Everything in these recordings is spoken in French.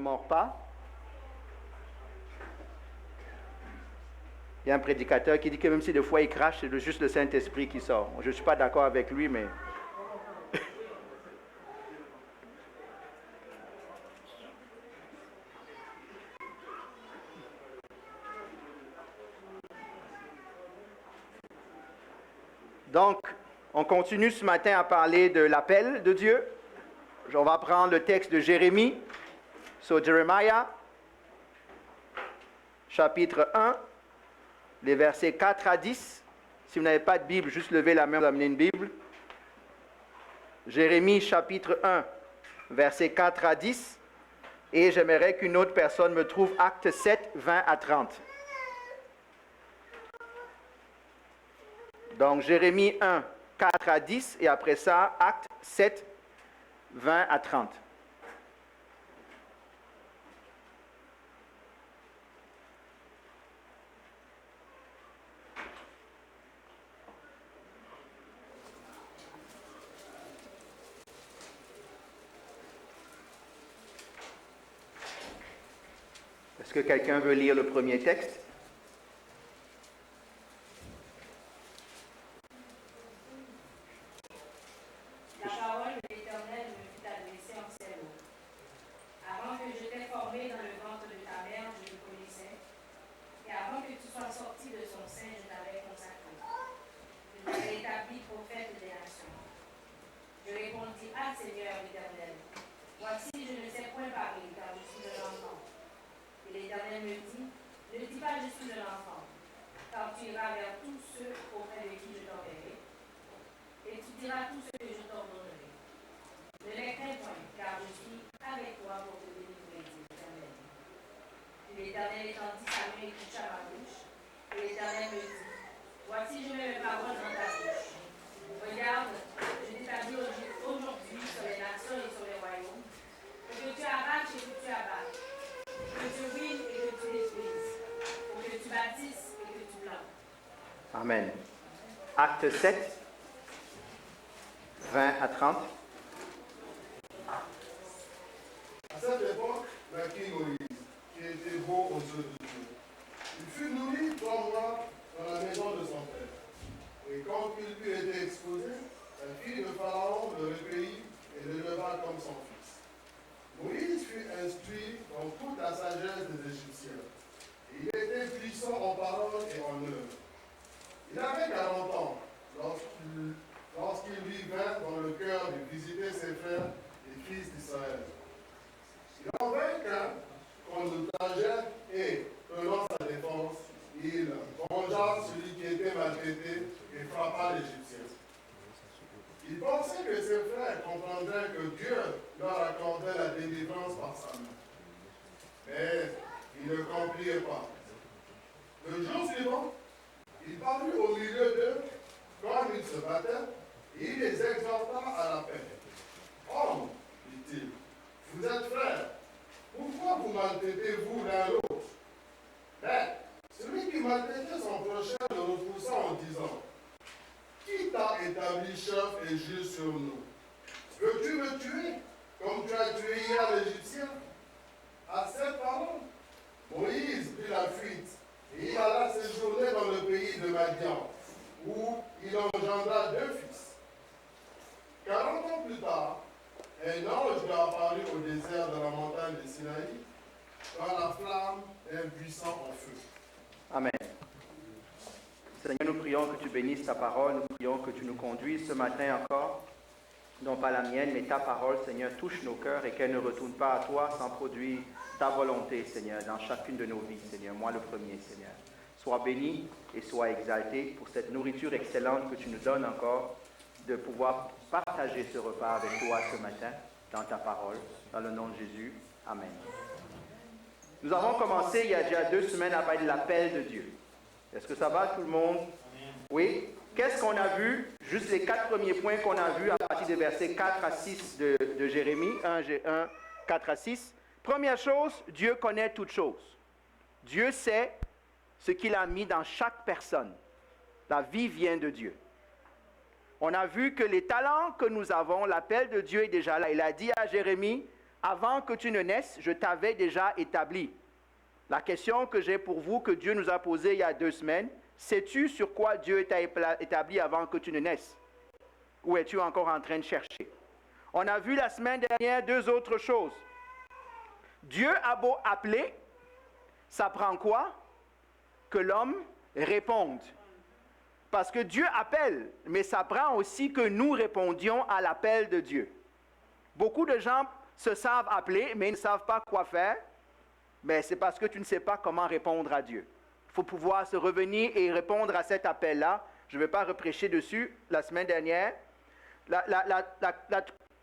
mon repas. Il y a un prédicateur qui dit que même si des fois il crache, c'est juste le Saint-Esprit qui sort. Je ne suis pas d'accord avec lui, mais... Donc, on continue ce matin à parler de l'appel de Dieu. On va prendre le texte de Jérémie, sur Jeremiah, chapitre 1, les versets 4 à 10. Si vous n'avez pas de Bible, juste levez la main, vous amenez une Bible. Jérémie, chapitre 1, versets 4 à 10. Et j'aimerais qu'une autre personne me trouve Acte 7, 20 à 30. Donc, Jérémie 1, 4 à 10, et après ça, Acte 7, 20 à 30. Est-ce que quelqu'un veut lire le premier texte? La parole de l'Éternel me fut adressée en ces mots. Avant que je t'ai formé dans le ventre de ta mère, je te connaissais, et avant que tu sois sorti de son sein, je t'avais consacré. Je t'avais établi prophète des nations. Je répondis: Ah, Seigneur l'Éternel, voici, je ne sais point parler, car je suis un enfant. Et l'Éternel me dit: Ne dis pas je suis un enfant, car tu iras vers tous ceux auprès de qui je t'enverrai, et tu diras tout ce que je t'ordonnerai. Ne les crains point, car je suis avec toi pour te délivrer, dit l'Éternel. Puis l'Éternel étendit sa main et toucha ma bouche, et l'Éternel me dit: Voici, je mets mes paroles dans ta bouche. Regarde, je t'établis aujourd'hui sur les nations et sur les royaumes, pour que tu arraches et que tu abattes, que tu ruines et que tu détruises, pour que tu bâtisses et que tu plantes. Amen. Acte 7, 20 à 30. À cette époque, naquit Moïse, qui était beau aux yeux de Dieu. Il fut nourri 3 mois dans la maison de son père. Et quand il eut été exposé, la fille de Pharaon le recueillit et le leva comme son fils. Moïse fut instruit dans toute la sagesse des Égyptiens. Et il était puissant en parole et en œuvre. Il avait 40 ans lorsqu'il lui vint dans le cœur de visiter ses frères, les fils d'Israël. Il en vint qu'un qu'on l'outrageait et, prenant sa défense, il vengea celui qui était maltraité et frappa l'Égyptien. Il pensait que ses frères comprendraient que Dieu leur accordait la délivrance par sa main. Mais ils ne comprirent pas. Le jour suivant, il parut au milieu d'eux, comme ils se battaient, et il les exhorta à la paix. Hommes, dit-il, vous êtes frères, pourquoi vous maltraitez-vous l'un l'autre? Mais celui qui maltraitait son prochain le repoussa en disant: Qui t'a établi chef et juge sur nous? Veux-tu me tuer, comme tu as tué hier l'Égyptien? À cette parole, Moïse prit la fuite, et il alla séjourner dans le pays de Madian, où il engendra 2 fils. 40 ans plus tard, un ange lui apparut au désert de la montagne de Sinaï, dans la flamme d'un buisson en feu. Amen. Seigneur, nous prions que tu bénisses ta parole, nous prions que tu nous conduises ce matin encore, non pas la mienne, mais ta parole, Seigneur, touche nos cœurs et qu'elle ne retourne pas à toi sans produire ta volonté, Seigneur, dans chacune de nos vies, Seigneur, moi le premier, Seigneur. Sois béni et sois exalté pour cette nourriture excellente que tu nous donnes encore, de pouvoir partager ce repas avec toi ce matin, dans ta parole, dans le nom de Jésus. Amen. Nous avons commencé il y a déjà 2 semaines à parler de l'appel de Dieu. Est-ce que ça va tout le monde? Oui. Qu'est-ce qu'on a vu? Juste les 4 premiers points qu'on a vus à partir des versets 4 à 6 de Jérémie, 1, 4 à 6. Première chose, Dieu connaît toutes choses. Dieu sait ce qu'il a mis dans chaque personne. La vie vient de Dieu. On a vu que les talents que nous avons, l'appel de Dieu est déjà là. Il a dit à Jérémie, avant que tu ne naisses, je t'avais déjà établi. La question que j'ai pour vous, que Dieu nous a posée il y a 2 semaines, sais-tu sur quoi Dieu t'a établi avant que tu ne naisses? Ou es-tu encore en train de chercher? On a vu la semaine dernière 2 autres choses. Dieu a beau appeler, ça prend quoi? Que l'homme réponde. Parce que Dieu appelle, mais ça prend aussi que nous répondions à l'appel de Dieu. Beaucoup de gens se savent appeler, mais ils ne savent pas quoi faire. Mais c'est parce que tu ne sais pas comment répondre à Dieu. Il faut pouvoir se revenir et répondre à cet appel-là. Je ne vais pas reprêcher dessus la semaine dernière. La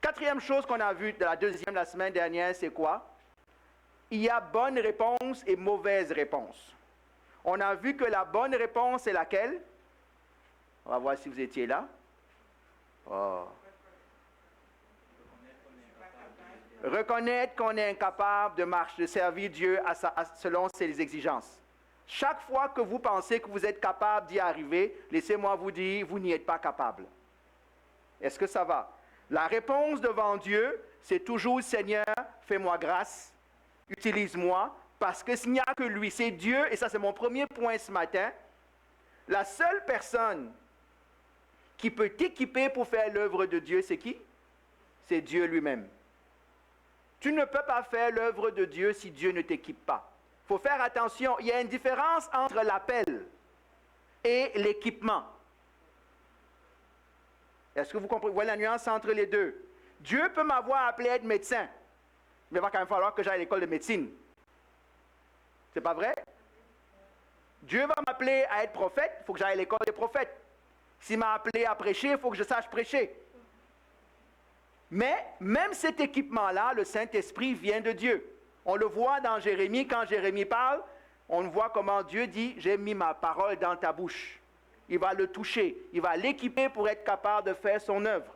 4e chose qu'on a vue de la 2e la semaine dernière, c'est quoi? Il y a bonne réponse et mauvaise réponse. On a vu que la bonne réponse est laquelle? On va voir si vous étiez là. Oh. Reconnaître qu'on est incapable de marcher, de servir Dieu selon ses exigences. Chaque fois que vous pensez que vous êtes capable d'y arriver, laissez-moi vous dire, vous n'y êtes pas capable. Est-ce que ça va? La réponse devant Dieu, c'est toujours, Seigneur, fais-moi grâce, utilise-moi, parce que s'il n'y a que lui, c'est Dieu, et ça c'est mon premier point ce matin, la seule personne qui peut t'équiper pour faire l'œuvre de Dieu, c'est qui? C'est Dieu lui-même. Tu ne peux pas faire l'œuvre de Dieu si Dieu ne t'équipe pas. Il faut faire attention, il y a une différence entre l'appel et l'équipement. Est-ce que vous comprenez? Vous voyez la nuance entre les deux? Dieu peut m'avoir appelé à être médecin, mais il va quand même falloir que j'aille à l'école de médecine. C'est pas vrai? Dieu va m'appeler à être prophète, il faut que j'aille à l'école des prophètes. S'il m'a appelé à prêcher, il faut que je sache prêcher. Mais même cet équipement-là, le Saint-Esprit vient de Dieu. On le voit dans Jérémie, quand Jérémie parle, on voit comment Dieu dit, j'ai mis ma parole dans ta bouche. Il va le toucher, il va l'équiper pour être capable de faire son œuvre.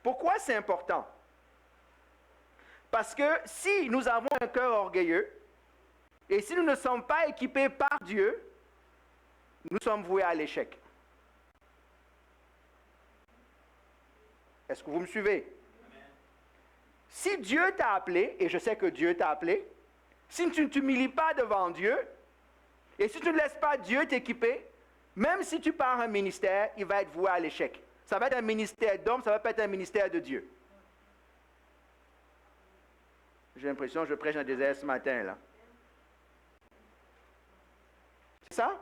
Pourquoi c'est important? Parce que si nous avons un cœur orgueilleux, et si nous ne sommes pas équipés par Dieu, nous sommes voués à l'échec. Est-ce que vous me suivez? Amen. Si Dieu t'a appelé, et je sais que Dieu t'a appelé, si tu ne t'humilies pas devant Dieu, et si tu ne laisses pas Dieu t'équiper, même si tu pars un ministère, il va être voué à l'échec. Ça va être un ministère d'homme, ça va pas être un ministère de Dieu. J'ai l'impression que je prêche dans le désert ce matin, là. C'est ça?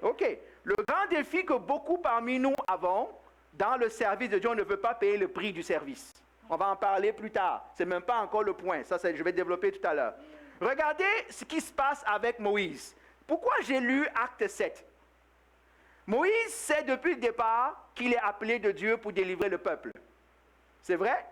OK. Le grand défi que beaucoup parmi nous avons, dans le service de Dieu, on ne veut pas payer le prix du service. On va en parler plus tard. Ce n'est même pas encore le point. Ça, je vais développer tout à l'heure. Regardez ce qui se passe avec Moïse. Pourquoi j'ai lu Acte 7? Moïse sait depuis le départ qu'il est appelé de Dieu pour délivrer le peuple. C'est vrai?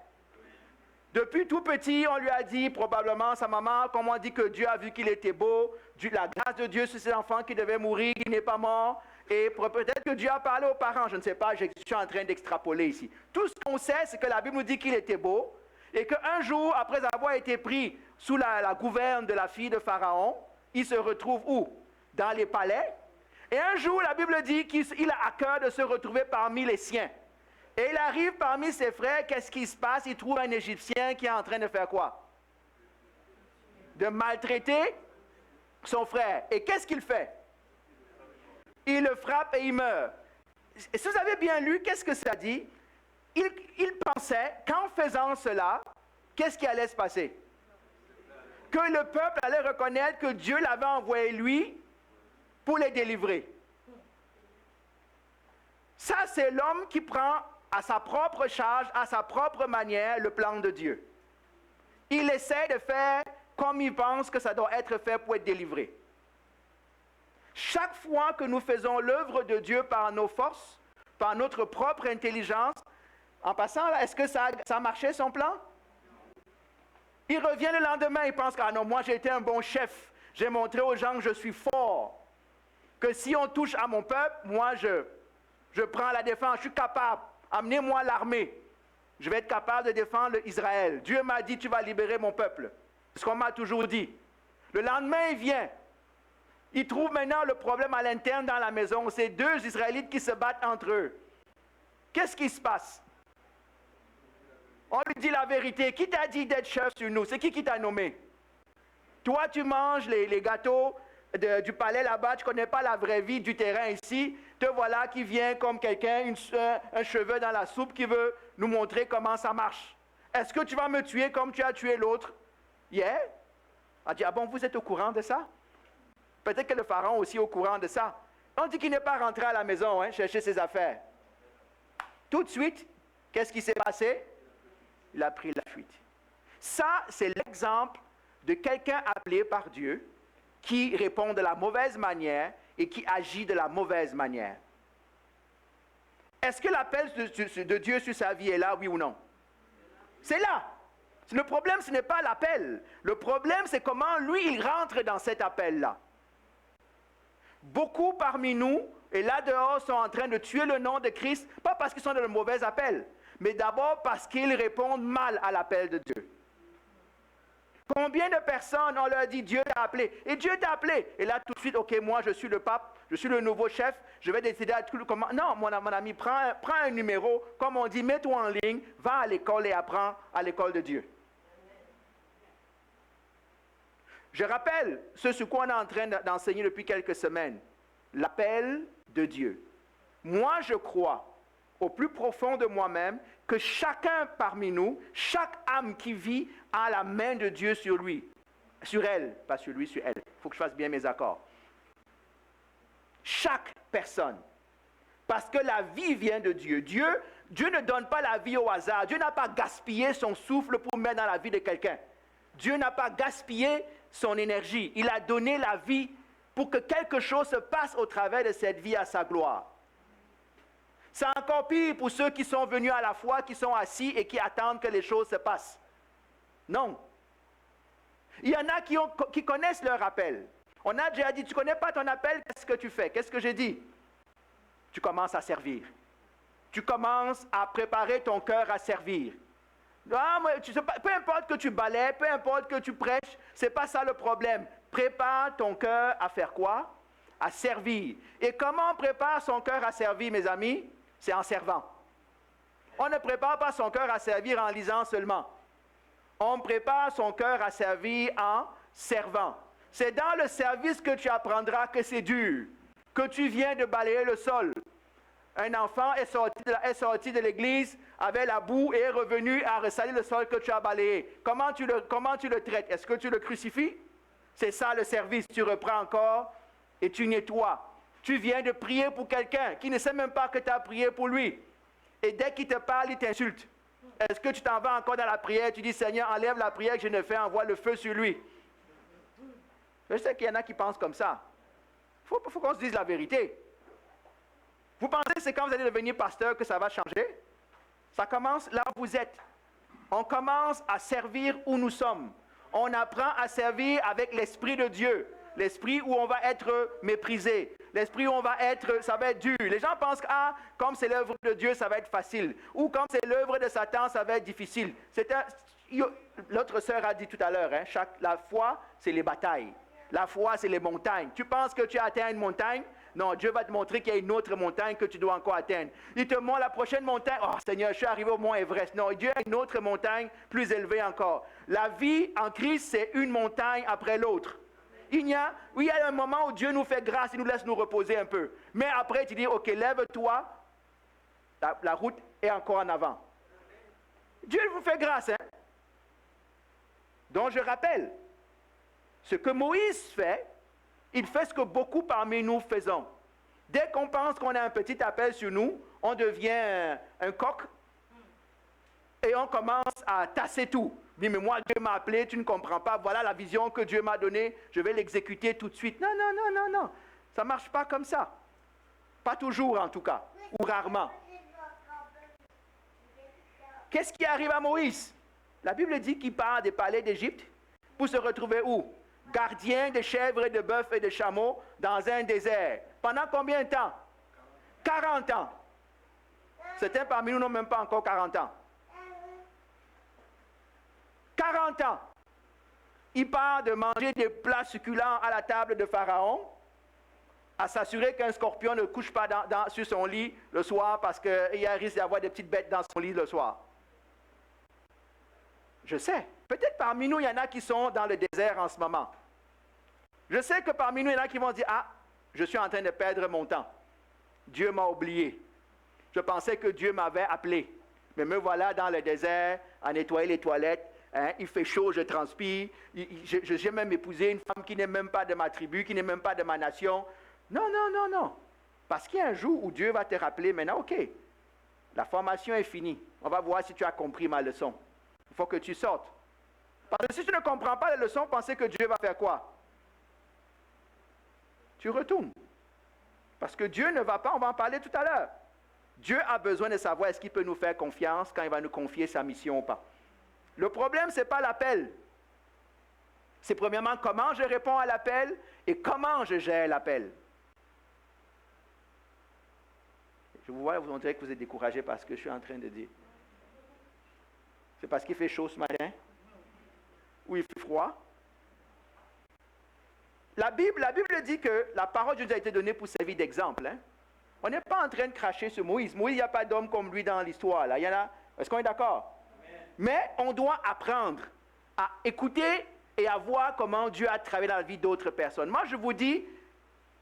Depuis tout petit, on lui a dit, probablement sa maman, comme on dit que Dieu a vu qu'il était beau, la grâce de Dieu sur ses enfants qui devaient mourir, qui n'est pas mort. Et peut-être que Dieu a parlé aux parents, je ne sais pas, je suis en train d'extrapoler ici. Tout ce qu'on sait, c'est que la Bible nous dit qu'il était beau, et qu'un jour, après avoir été pris sous la gouverne de la fille de Pharaon, il se retrouve où? Dans les palais. Et un jour, la Bible dit qu'il a à cœur de se retrouver parmi les siens. Et il arrive parmi ses frères, qu'est-ce qui se passe? Il trouve un Égyptien qui est en train de faire quoi? De maltraiter son frère. Et qu'est-ce qu'il fait? Il le frappe et il meurt. Et si vous avez bien lu, qu'est-ce que ça dit? Il pensait qu'en faisant cela, qu'est-ce qui allait se passer? Que le peuple allait reconnaître que Dieu l'avait envoyé lui pour les délivrer. Ça, c'est l'homme qui prend à sa propre charge, à sa propre manière, le plan de Dieu. Il essaie de faire comme il pense que ça doit être fait pour être délivré. Chaque fois que nous faisons l'œuvre de Dieu par nos forces, par notre propre intelligence, en passant, est-ce que ça a marché son plan? Il revient le lendemain, il pense que ah non, moi j'ai été un bon chef, j'ai montré aux gens que je suis fort, que si on touche à mon peuple, moi je prends la défense, je suis capable, amenez-moi l'armée, je vais être capable de défendre Israël. Dieu m'a dit tu vas libérer mon peuple, c'est ce qu'on m'a toujours dit. Le lendemain il vient. Il trouve maintenant le problème à l'interne dans la maison. C'est 2 Israélites qui se battent entre eux. Qu'est-ce qui se passe? On lui dit la vérité. Qui t'a dit d'être chef sur nous? C'est qui t'a nommé? Toi, tu manges les gâteaux du palais là-bas, tu ne connais pas la vraie vie du terrain ici. Te voilà qui vient comme quelqu'un, un cheveu dans la soupe qui veut nous montrer comment ça marche. Est-ce que tu vas me tuer comme tu as tué l'autre? Yeah. On dit, ah bon, vous êtes au courant de ça? Peut-être que le pharaon aussi est au courant de ça. On dit qu'il n'est pas rentré à la maison chercher ses affaires. Tout de suite, qu'est-ce qui s'est passé? Il a pris la fuite. Ça, c'est l'exemple de quelqu'un appelé par Dieu qui répond de la mauvaise manière et qui agit de la mauvaise manière. Est-ce que l'appel de Dieu sur sa vie est là, oui ou non? C'est là. Le problème, ce n'est pas l'appel. Le problème, c'est comment lui, il rentre dans cet appel-là. Beaucoup parmi nous, et là dehors, sont en train de tuer le nom de Christ, pas parce qu'ils sont dans le mauvais appel, mais d'abord parce qu'ils répondent mal à l'appel de Dieu. Combien de personnes, on leur dit, Dieu t'a appelé, et Dieu t'a appelé, et là tout de suite, ok, moi je suis le pape, je suis le nouveau chef, je vais décider à tout comment. Non, mon ami, prends un numéro, comme on dit, mets-toi en ligne, va à l'école et apprends à l'école de Dieu. Je rappelle ce sur quoi on est en train d'enseigner depuis quelques semaines, l'appel de Dieu. Moi, je crois, au plus profond de moi-même, que chacun parmi nous, chaque âme qui vit, a la main de Dieu sur lui, sur elle, pas sur lui, sur elle. Il faut que je fasse bien mes accords. Chaque personne. Parce que la vie vient de Dieu. Dieu ne donne pas la vie au hasard. Dieu n'a pas gaspillé son souffle pour mettre dans la vie de quelqu'un. Dieu n'a pas gaspillé son énergie. Il a donné la vie pour que quelque chose se passe au travers de cette vie à sa gloire. C'est encore pire pour ceux qui sont venus à la foi, qui sont assis et qui attendent que les choses se passent. Non. Il y en a qui connaissent leur appel. On a déjà dit, tu ne connais pas ton appel, qu'est-ce que tu fais? Qu'est-ce que j'ai dit? Tu commences à servir. Tu commences à préparer ton cœur à servir. Ah, peu importe que tu balaies, peu importe que tu prêches, ce n'est pas ça le problème. Prépare ton cœur à faire quoi? À servir. Et comment on prépare son cœur à servir, mes amis? C'est en servant. On ne prépare pas son cœur à servir en lisant seulement. On prépare son cœur à servir en servant. C'est dans le service que tu apprendras que c'est dur, que tu viens de balayer le sol. Un enfant est sorti de l'église avec la boue et est revenu à ressalir le sol que tu as balayé. Comment tu le traites? Est-ce que tu le crucifies? C'est ça le service. Tu reprends encore et tu nettoies. Tu viens de prier pour quelqu'un qui ne sait même pas que tu as prié pour lui. Et dès qu'il te parle, il t'insulte. Est-ce que tu t'en vas encore dans la prière? Tu dis, Seigneur, enlève la prière que je ne fais, envoie le feu sur lui. Je sais qu'il y en a qui pensent comme ça. Il faut qu'on se dise la vérité. Vous pensez que c'est quand vous allez devenir pasteur que ça va changer? Ça commence là où vous êtes. On commence à servir où nous sommes. On apprend à servir avec l'Esprit de Dieu. L'esprit où on va être méprisé. L'esprit où ça va être dur. Les gens pensent que, comme c'est l'œuvre de Dieu, ça va être facile. Ou comme c'est l'œuvre de Satan, ça va être difficile. L'autre sœur a dit tout à l'heure, la foi, c'est les batailles. La foi, c'est les montagnes. Tu penses que tu as atteint une montagne? Non, Dieu va te montrer qu'il y a une autre montagne que tu dois encore atteindre. Il te montre la prochaine montagne. Oh Seigneur, je suis arrivé au mont Everest. Non, Dieu a une autre montagne plus élevée encore. La vie en Christ, c'est une montagne après l'autre. Il y a un moment où Dieu nous fait grâce, il nous laisse nous reposer un peu. Mais après, tu dis, ok, lève-toi. La route est encore en avant. Dieu vous fait grâce. Donc, je rappelle, ce que Moïse fait, il fait ce que beaucoup parmi nous faisons. Dès qu'on pense qu'on a un petit appel sur nous, on devient un coq et on commence à tasser tout. Mais moi, Dieu m'a appelé, tu ne comprends pas, voilà la vision que Dieu m'a donnée, je vais l'exécuter tout de suite. Non, ça ne marche pas comme ça. Pas toujours en tout cas, ou rarement. Qu'est-ce qui arrive à Moïse? La Bible dit qu'il part des palais d'Égypte pour se retrouver où? Gardien de chèvres, de bœufs et de chameaux dans un désert. Pendant combien de temps? 40 ans. Certains parmi nous n'ont même pas encore 40 ans. 40 ans. Il part de manger des plats succulents à la table de Pharaon, à s'assurer qu'un scorpion ne couche pas sur son lit le soir parce qu'il y a un risque d'avoir des petites bêtes dans son lit le soir. Je sais. Peut-être parmi nous, il y en a qui sont dans le désert en ce moment. Je sais que parmi nous, il y en a qui vont dire, ah, je suis en train de perdre mon temps. Dieu m'a oublié. Je pensais que Dieu m'avait appelé. Mais me voilà dans le désert, à nettoyer les toilettes. Hein, il fait chaud, je transpire. J'ai même épousé une femme qui n'est même pas de ma tribu, qui n'est même pas de ma nation. Non, non, non, non. Parce qu'il y a un jour où Dieu va te rappeler, maintenant, OK, la formation est finie. On va voir si tu as compris ma leçon. Il faut que tu sortes. Parce que si tu ne comprends pas la leçon, pensez que Dieu va faire quoi? Tu retournes. Parce que Dieu ne va pas, on va en parler tout à l'heure. Dieu a besoin de savoir est-ce qu'il peut nous faire confiance quand il va nous confier sa mission ou pas. Le problème, ce n'est pas l'appel. C'est premièrement comment je réponds à l'appel et comment je gère l'appel. Je vous vois, on dirait que vous êtes découragé par ce que je suis en train de dire. C'est parce qu'il fait chaud ce matin? Ou il fait froid? La Bible dit que la parole de Dieu a été donnée pour servir d'exemple. Hein? On n'est pas en train de cracher sur Moïse. Moïse, il n'y a pas d'homme comme lui dans l'histoire. Là. Il y en a. Est-ce qu'on est d'accord? Amen. Mais on doit apprendre à écouter et à voir comment Dieu a travaillé dans la vie d'autres personnes. Moi, je vous dis,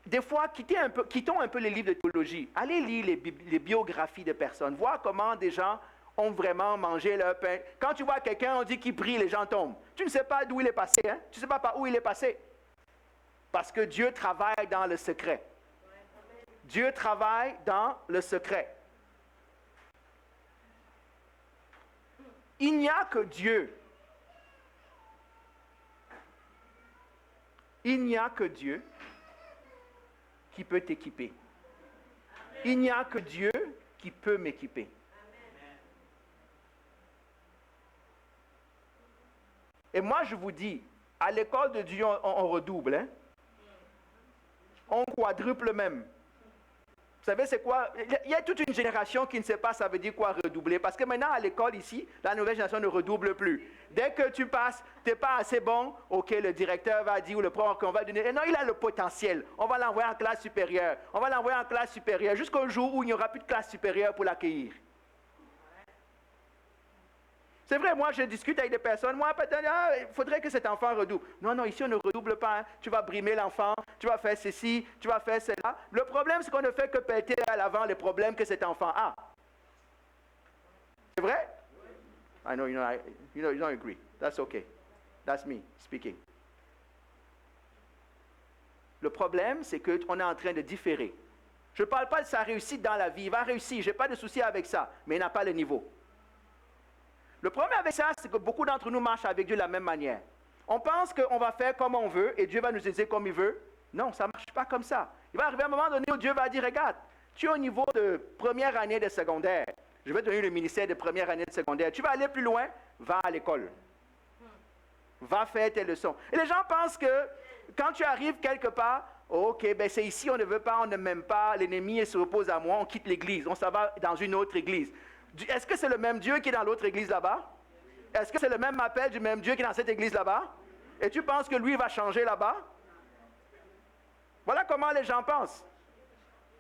des fois, quittons un peu les livres de théologie. Allez lire les biographies de personnes. Voir comment des gens ont vraiment mangé leur pain. Quand tu vois quelqu'un, on dit qu'il prie, les gens tombent. Tu ne sais pas d'où il est passé. Hein? Tu ne sais pas par où il est passé. Parce que Dieu travaille dans le secret. Dieu travaille dans le secret. Il n'y a que Dieu. Il n'y a que Dieu qui peut t'équiper. Il n'y a que Dieu qui peut m'équiper. Et moi, je vous dis, à l'école de Dieu, on redouble. Hein? On quadruple même. Vous savez, c'est quoi? Il y a toute une génération qui ne sait pas ça veut dire quoi redoubler. Parce que maintenant, à l'école ici, la nouvelle génération ne redouble plus. Dès que tu passes, tu n'es pas assez bon, OK, le directeur va dire, ou le prof qu'on va donner, et non, il a le potentiel. On va l'envoyer en classe supérieure. On va l'envoyer en classe supérieure jusqu'au jour où il n'y aura plus de classe supérieure pour l'accueillir. C'est vrai, moi, je discute avec des personnes. Moi, peut-être, il faudrait que cet enfant redouble. Non, non, ici, on ne redouble pas. Hein. Tu vas brimer l'enfant, tu vas faire ceci, tu vas faire cela. Le problème, c'est qu'on ne fait que péter à l'avant les problèmes que cet enfant a. C'est vrai? I know, you don't agree. That's okay. That's me speaking. Le problème, c'est qu'on est en train de différer. Je ne parle pas de sa réussite dans la vie. Il va réussir, je n'ai pas de souci avec ça. Mais il n'a pas le niveau. Le problème avec ça, c'est que beaucoup d'entre nous marchent avec Dieu de la même manière. On pense qu'on va faire comme on veut et Dieu va nous aider comme il veut. Non, ça ne marche pas comme ça. Il va arriver un moment donné où Dieu va dire, regarde, tu es au niveau de première année de secondaire. Je vais te donner le ministère de première année de secondaire. Tu vas aller plus loin, va à l'école. Va faire tes leçons. Et les gens pensent que quand tu arrives quelque part, OK, ben c'est ici, on ne veut pas, on ne m'aime pas, l'ennemi se repose à moi, on quitte l'église, on s'en va dans une autre église. Est-ce que c'est le même Dieu qui est dans l'autre église là-bas? Est-ce que c'est le même appel du même Dieu qui est dans cette église là-bas? Et tu penses que lui va changer là-bas? Voilà comment les gens pensent.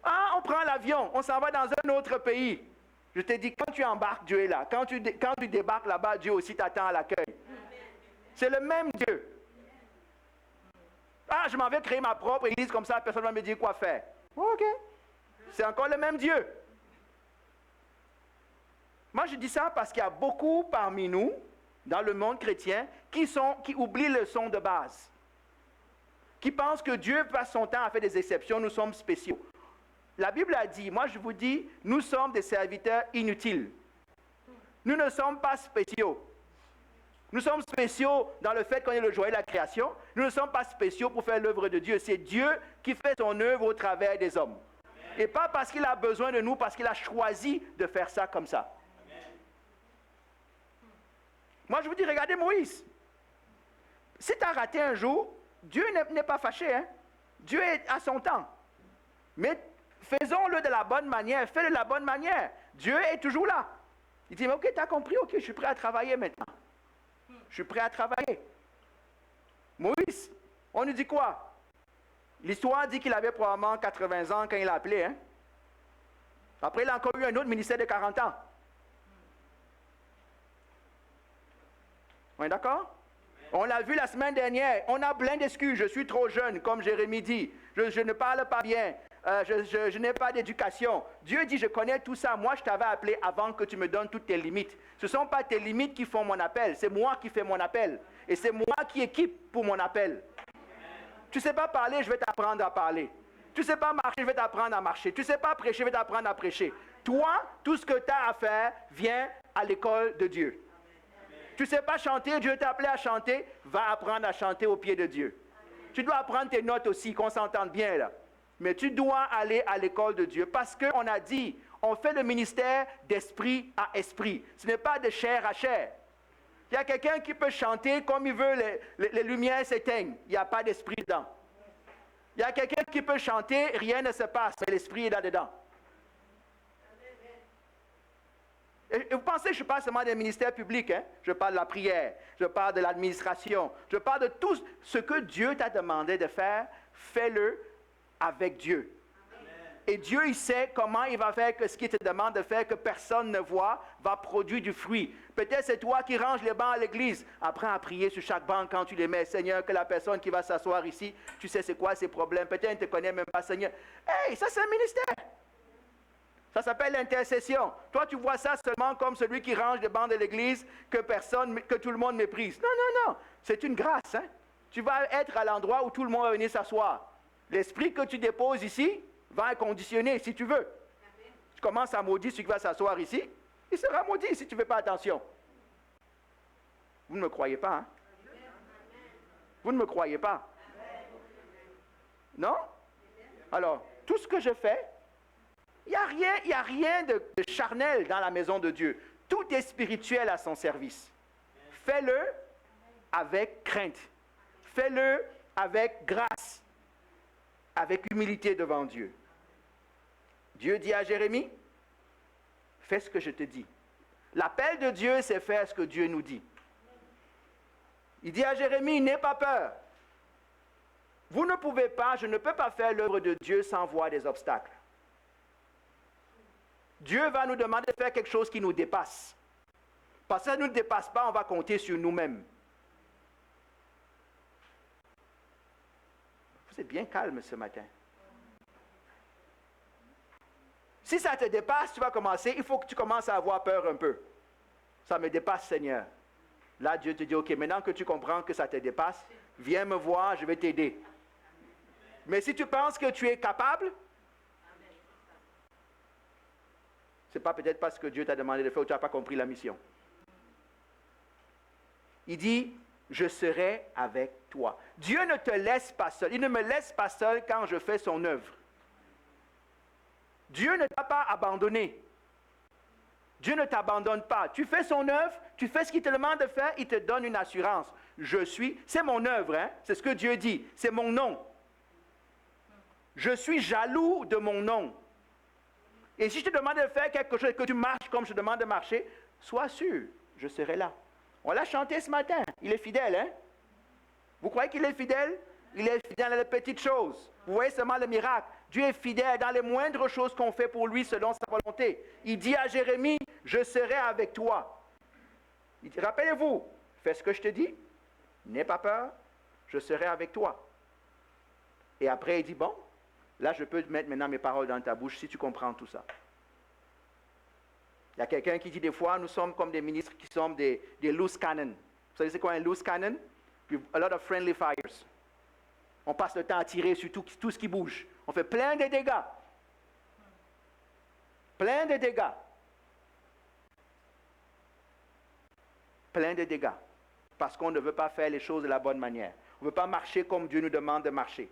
Ah, on prend l'avion, on s'en va dans un autre pays. Je te dis, quand tu embarques, Dieu est là. Quand tu débarques là-bas, Dieu aussi t'attend à l'accueil. C'est le même Dieu. Ah, je m'en vais créer ma propre église comme ça, personne ne va me dire quoi faire. OK. C'est encore le même Dieu. Moi, je dis ça parce qu'il y a beaucoup parmi nous, dans le monde chrétien, qui oublient le son de base. Qui pensent que Dieu passe son temps à faire des exceptions, nous sommes spéciaux. La Bible a dit, moi je vous dis, nous sommes des serviteurs inutiles. Nous ne sommes pas spéciaux. Nous sommes spéciaux dans le fait qu'on est le joyau de la création. Nous ne sommes pas spéciaux pour faire l'œuvre de Dieu. C'est Dieu qui fait son œuvre au travers des hommes. Et pas parce qu'il a besoin de nous, parce qu'il a choisi de faire ça comme ça. Moi, je vous dis, regardez Moïse. Si tu as raté un jour, Dieu n'est pas fâché. Hein? Dieu est à son temps. Mais faisons-le de la bonne manière. Fais-le de la bonne manière. Dieu est toujours là. Il dit, OK, tu as compris, OK, je suis prêt à travailler maintenant. Je suis prêt à travailler. Moïse, on nous dit quoi? L'histoire dit qu'il avait probablement 80 ans quand il a appelé. Hein? Après, il a encore eu un autre ministère de 40 ans. On est d'accord? On l'a vu la semaine dernière. On a plein d'excuses. Je suis trop jeune, comme Jérémie dit. Je ne parle pas bien. Je n'ai pas d'éducation. Dieu dit, je connais tout ça. Moi, je t'avais appelé avant que tu me donnes toutes tes limites. Ce ne sont pas tes limites qui font mon appel. C'est moi qui fais mon appel. Et c'est moi qui équipe pour mon appel. Tu ne sais pas parler, je vais t'apprendre à parler. Tu ne sais pas marcher, je vais t'apprendre à marcher. Tu ne sais pas prêcher, je vais t'apprendre à prêcher. Toi, tout ce que tu as à faire, viens à l'école de Dieu. Tu ne sais pas chanter, Dieu t'a appelé à chanter, va apprendre à chanter au pied de Dieu. Tu dois apprendre tes notes aussi, qu'on s'entende bien là. Mais tu dois aller à l'école de Dieu parce qu'on a dit, on fait le ministère d'esprit à esprit. Ce n'est pas de chair à chair. Il y a quelqu'un qui peut chanter comme il veut, les lumières s'éteignent. Il n'y a pas d'esprit dedans. Il y a quelqu'un qui peut chanter, rien ne se passe, mais l'esprit est là-dedans. Et vous pensez que je parle seulement des ministères publics, hein? Je parle de la prière, je parle de l'administration, je parle de tout ce que Dieu t'a demandé de faire, fais-le avec Dieu. Et Dieu, il sait comment il va faire que ce qu'il te demande de faire, que personne ne voit, va produire du fruit. Peut-être c'est toi qui ranges les bancs à l'église. Apprends à prier sur chaque banc quand tu les mets. Seigneur, que la personne qui va s'asseoir ici, tu sais c'est quoi ses problèmes. Peut-être elle ne te connaît même pas, Seigneur. Hey, ça c'est un ministère. Ça s'appelle l'intercession. Toi, tu vois ça seulement comme celui qui range les bancs de l'église, que tout le monde méprise. Non, non, non. C'est une grâce. Hein? Tu vas être à l'endroit où tout le monde va venir s'asseoir. L'esprit que tu déposes ici va être conditionné si tu veux. Tu commences à maudire celui qui va s'asseoir ici, il sera maudit si tu ne fais pas attention. Vous ne me croyez pas, hein? Vous ne me croyez pas? Non? Alors, tout ce que je fais, il n'y a rien de charnel dans la maison de Dieu. Tout est spirituel à son service. Fais-le avec crainte. Fais-le avec grâce. Avec humilité devant Dieu. Dieu dit à Jérémie, fais ce que je te dis. L'appel de Dieu, c'est faire ce que Dieu nous dit. Il dit à Jérémie, n'aie pas peur. Vous ne pouvez pas, je ne peux pas faire l'œuvre de Dieu sans voir des obstacles. Dieu va nous demander de faire quelque chose qui nous dépasse. Parce que ça ne nous dépasse pas, on va compter sur nous-mêmes. Vous êtes bien calme ce matin. Si ça te dépasse, tu vas commencer, il faut que tu commences à avoir peur un peu. Ça me dépasse, Seigneur. Là, Dieu te dit, ok, maintenant que tu comprends que ça te dépasse, viens me voir, je vais t'aider. Mais si tu penses que tu es capable, ce n'est pas peut-être pas ce que Dieu t'a demandé de faire ou tu n'as pas compris la mission. Il dit, je serai avec toi. Dieu ne te laisse pas seul. Il ne me laisse pas seul quand je fais son œuvre. Dieu ne t'a pas abandonné. Dieu ne t'abandonne pas. Tu fais son œuvre, tu fais ce qu'il te demande de faire, il te donne une assurance. Je suis, c'est mon œuvre, hein? C'est ce que Dieu dit, c'est mon nom. Je suis jaloux de mon nom. Et si je te demande de faire quelque chose, que tu marches comme je te demande de marcher, sois sûr, je serai là. On l'a chanté ce matin. Il est fidèle, hein? Vous croyez qu'il est fidèle? Il est fidèle dans les petites choses. Vous voyez seulement le miracle. Dieu est fidèle dans les moindres choses qu'on fait pour lui selon sa volonté. Il dit à Jérémie, je serai avec toi. Il dit, rappelez-vous, fais ce que je te dis, n'aie pas peur, je serai avec toi. Et après, il dit, bon, là, je peux mettre maintenant mes paroles dans ta bouche si tu comprends tout ça. Il y a quelqu'un qui dit des fois, nous sommes comme des ministres qui sont des loose cannons. Vous savez c'est quoi un loose cannon? A lot of friendly fires. On passe le temps à tirer sur tout ce qui bouge. On fait plein de dégâts. Plein de dégâts. Plein de dégâts. Parce qu'on ne veut pas faire les choses de la bonne manière. On ne veut pas marcher comme Dieu nous demande de marcher.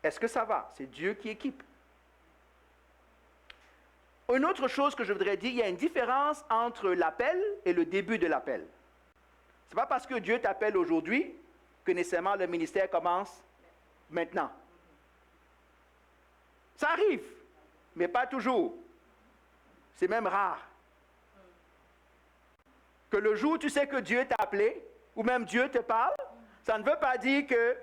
Est-ce que ça va? C'est Dieu qui équipe. Une autre chose que je voudrais dire, il y a une différence entre l'appel et le début de l'appel. Ce n'est pas parce que Dieu t'appelle aujourd'hui que nécessairement le ministère commence maintenant. Ça arrive, mais pas toujours. C'est même rare. Que le jour où tu sais que Dieu t'a appelé, ou même Dieu te parle, ça ne veut pas dire que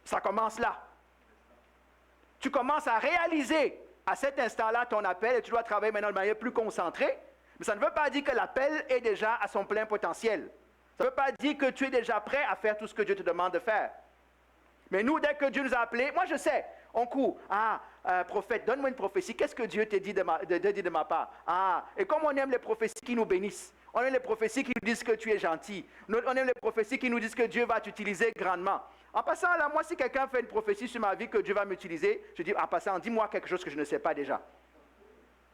ça commence là. Tu commences à réaliser à cet instant-là ton appel et tu dois travailler maintenant de manière plus concentrée, Mais ça ne veut pas dire que l'appel est déjà à son plein potentiel. Ça ne veut pas dire que tu es déjà prêt à faire tout ce que Dieu te demande de faire. Mais nous, dès que Dieu nous a appelés, moi je sais, on court. Prophète, donne-moi une prophétie. Qu'est-ce que Dieu te dit de ma part? Et comme on aime les prophéties qui nous bénissent, on aime les prophéties qui nous disent que tu es gentil. On aime les prophéties qui nous disent que Dieu va t'utiliser grandement. En passant là, moi, si quelqu'un fait une prophétie sur ma vie que Dieu va m'utiliser, je dis, en passant, dis-moi quelque chose que je ne sais pas déjà.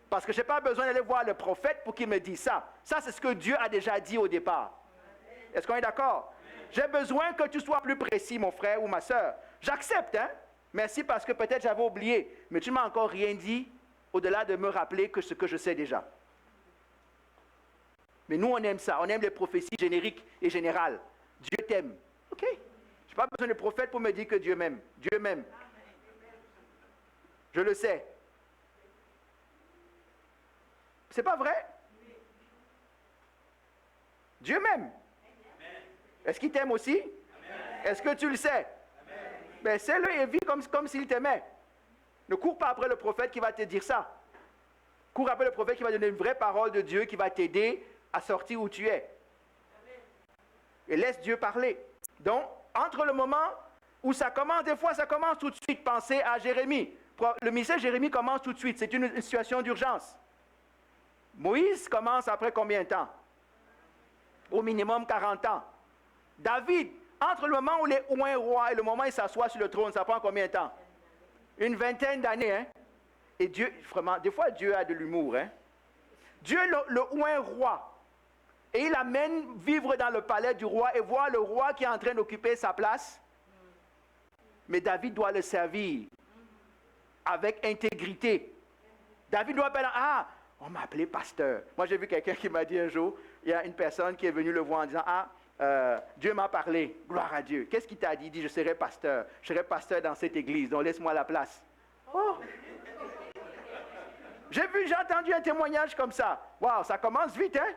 Parce que je n'ai pas besoin d'aller voir le prophète pour qu'il me dise ça. Ça, c'est ce que Dieu a déjà dit au départ. Est-ce qu'on est d'accord? J'ai besoin que tu sois plus précis, mon frère ou ma soeur. J'accepte, hein? Merci parce que peut-être j'avais oublié. Mais tu ne m'as encore rien dit au-delà de me rappeler que ce que je sais déjà. Mais nous, on aime ça. On aime les prophéties génériques et générales. Dieu t'aime. OK. Je n'ai pas besoin de prophète pour me dire que Dieu m'aime. Dieu m'aime. Je le sais. C'est pas vrai? Dieu m'aime. Est-ce qu'il t'aime aussi? Est-ce que tu le sais? Ben, sais-le et vis comme s'il t'aimait. Ne cours pas après le prophète qui va te dire ça. Cours après le prophète qui va donner une vraie parole de Dieu qui va t'aider à sortir où tu es. Et laisse Dieu parler. Donc, entre le moment où ça commence, des fois ça commence tout de suite. Pensez à Jérémie. Le ministère de Jérémie commence tout de suite. C'est une situation d'urgence. Moïse commence après combien de temps? Au minimum 40 ans. David, entre le moment où il est oint roi et le moment où il s'assoit sur le trône, ça prend combien de temps? Une vingtaine d'années, hein? Et Dieu, vraiment, des fois Dieu a de l'humour, hein? Dieu le oint roi. Et il l'amène vivre dans le palais du roi et voir le roi qui est en train d'occuper sa place. Mais David doit le servir avec intégrité. David doit appeler, on m'a appelé pasteur. Moi, j'ai vu quelqu'un qui m'a dit un jour, il y a une personne qui est venue le voir en disant, Dieu m'a parlé, gloire à Dieu. Qu'est-ce qu'il t'a dit? Il dit, je serai pasteur pasteur dans cette église, donc laisse-moi la place. Oh! J'ai entendu un témoignage comme ça. Waouh, ça commence vite, hein?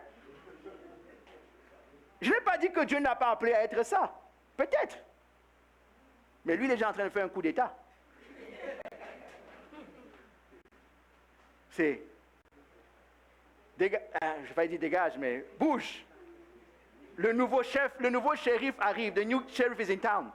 Je n'ai pas dit que Dieu n'a pas appelé à être ça. Peut-être. Mais lui, il est déjà en train de faire un coup d'État. C'est... je ne vais pas dire dégage, mais bouge. Le nouveau shérif arrive. The new sheriff is in town.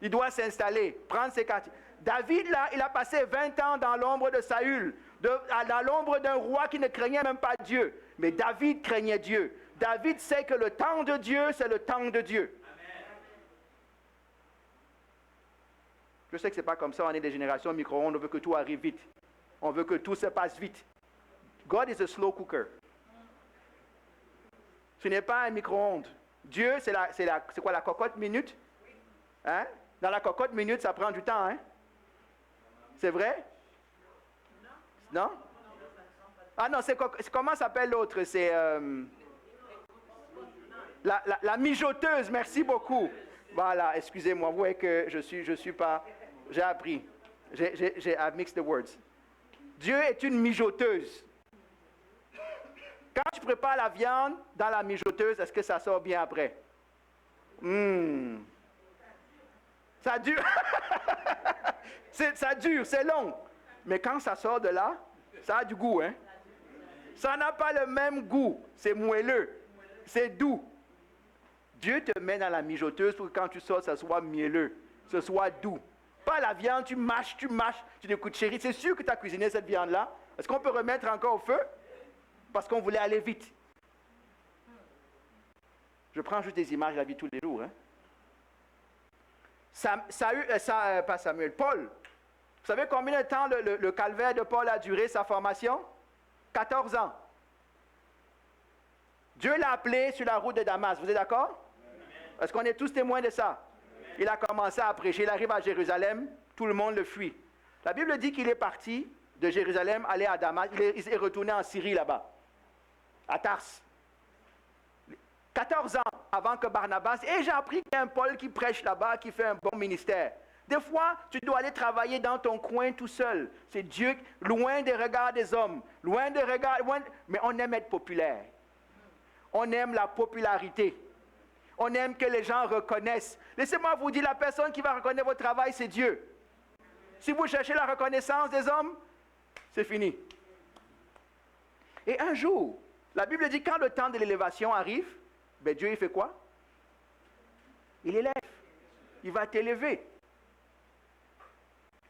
Il doit s'installer, prendre ses quartiers. David, là, il a passé 20 ans dans l'ombre de Saül, dans l'ombre d'un roi qui ne craignait même pas Dieu. Mais David craignait Dieu. David sait que le temps de Dieu, c'est le temps de Dieu. Amen. Je sais que ce n'est pas comme ça, on est des générations micro-ondes, on veut que tout arrive vite. On veut que tout se passe vite. God is a slow cooker. Ce n'est pas un micro-ondes. Dieu, c'est quoi la cocotte minute? Hein? Dans la cocotte minute, ça prend du temps, hein? C'est vrai? Non? Ah non, comment s'appelle l'autre? C'est la mijoteuse, merci beaucoup. Voilà, excusez-moi, vous voyez que je suis pas... J'ai appris. J'ai mixed the words. Dieu est une mijoteuse. Quand tu prépares la viande dans la mijoteuse, est-ce que ça sort bien après? Ça dure. Ça dure, c'est long. Mais quand ça sort de là, ça a du goût, hein? Ça n'a pas le même goût. C'est moelleux. C'est doux. Dieu te met dans la mijoteuse pour que quand tu sors, ça soit mielleux. Ce soit doux. Pas la viande, tu mâches. Tu dis, écoute, chérie, c'est sûr que tu as cuisiné cette viande-là. Est-ce qu'on peut remettre encore au feu? Parce qu'on voulait aller vite. Je prends juste des images de la vie tous les jours. Hein? Paul. Vous savez combien de temps le calvaire de Paul a duré sa formation? 14 ans. Dieu l'a appelé sur la route de Damas. Vous êtes d'accord? Est-ce qu'on est tous témoins de ça? Il a commencé à prêcher. Il arrive à Jérusalem. Tout le monde le fuit. La Bible dit qu'il est parti de Jérusalem, aller à Damas. Il est retourné en Syrie là-bas. À Tars. 14 ans avant que Barnabas... Et j'ai appris qu'il y a un Paul qui prêche là-bas, qui fait un bon ministère. Des fois, tu dois aller travailler dans ton coin tout seul. C'est Dieu, loin des regards des hommes. Mais on aime être populaire. On aime la popularité. On aime que les gens reconnaissent. Laissez-moi vous dire, la personne qui va reconnaître votre travail, c'est Dieu. Si vous cherchez la reconnaissance des hommes, c'est fini. Et un jour, la Bible dit quand le temps de l'élévation arrive, ben Dieu il fait quoi? Il élève. Il va t'élever.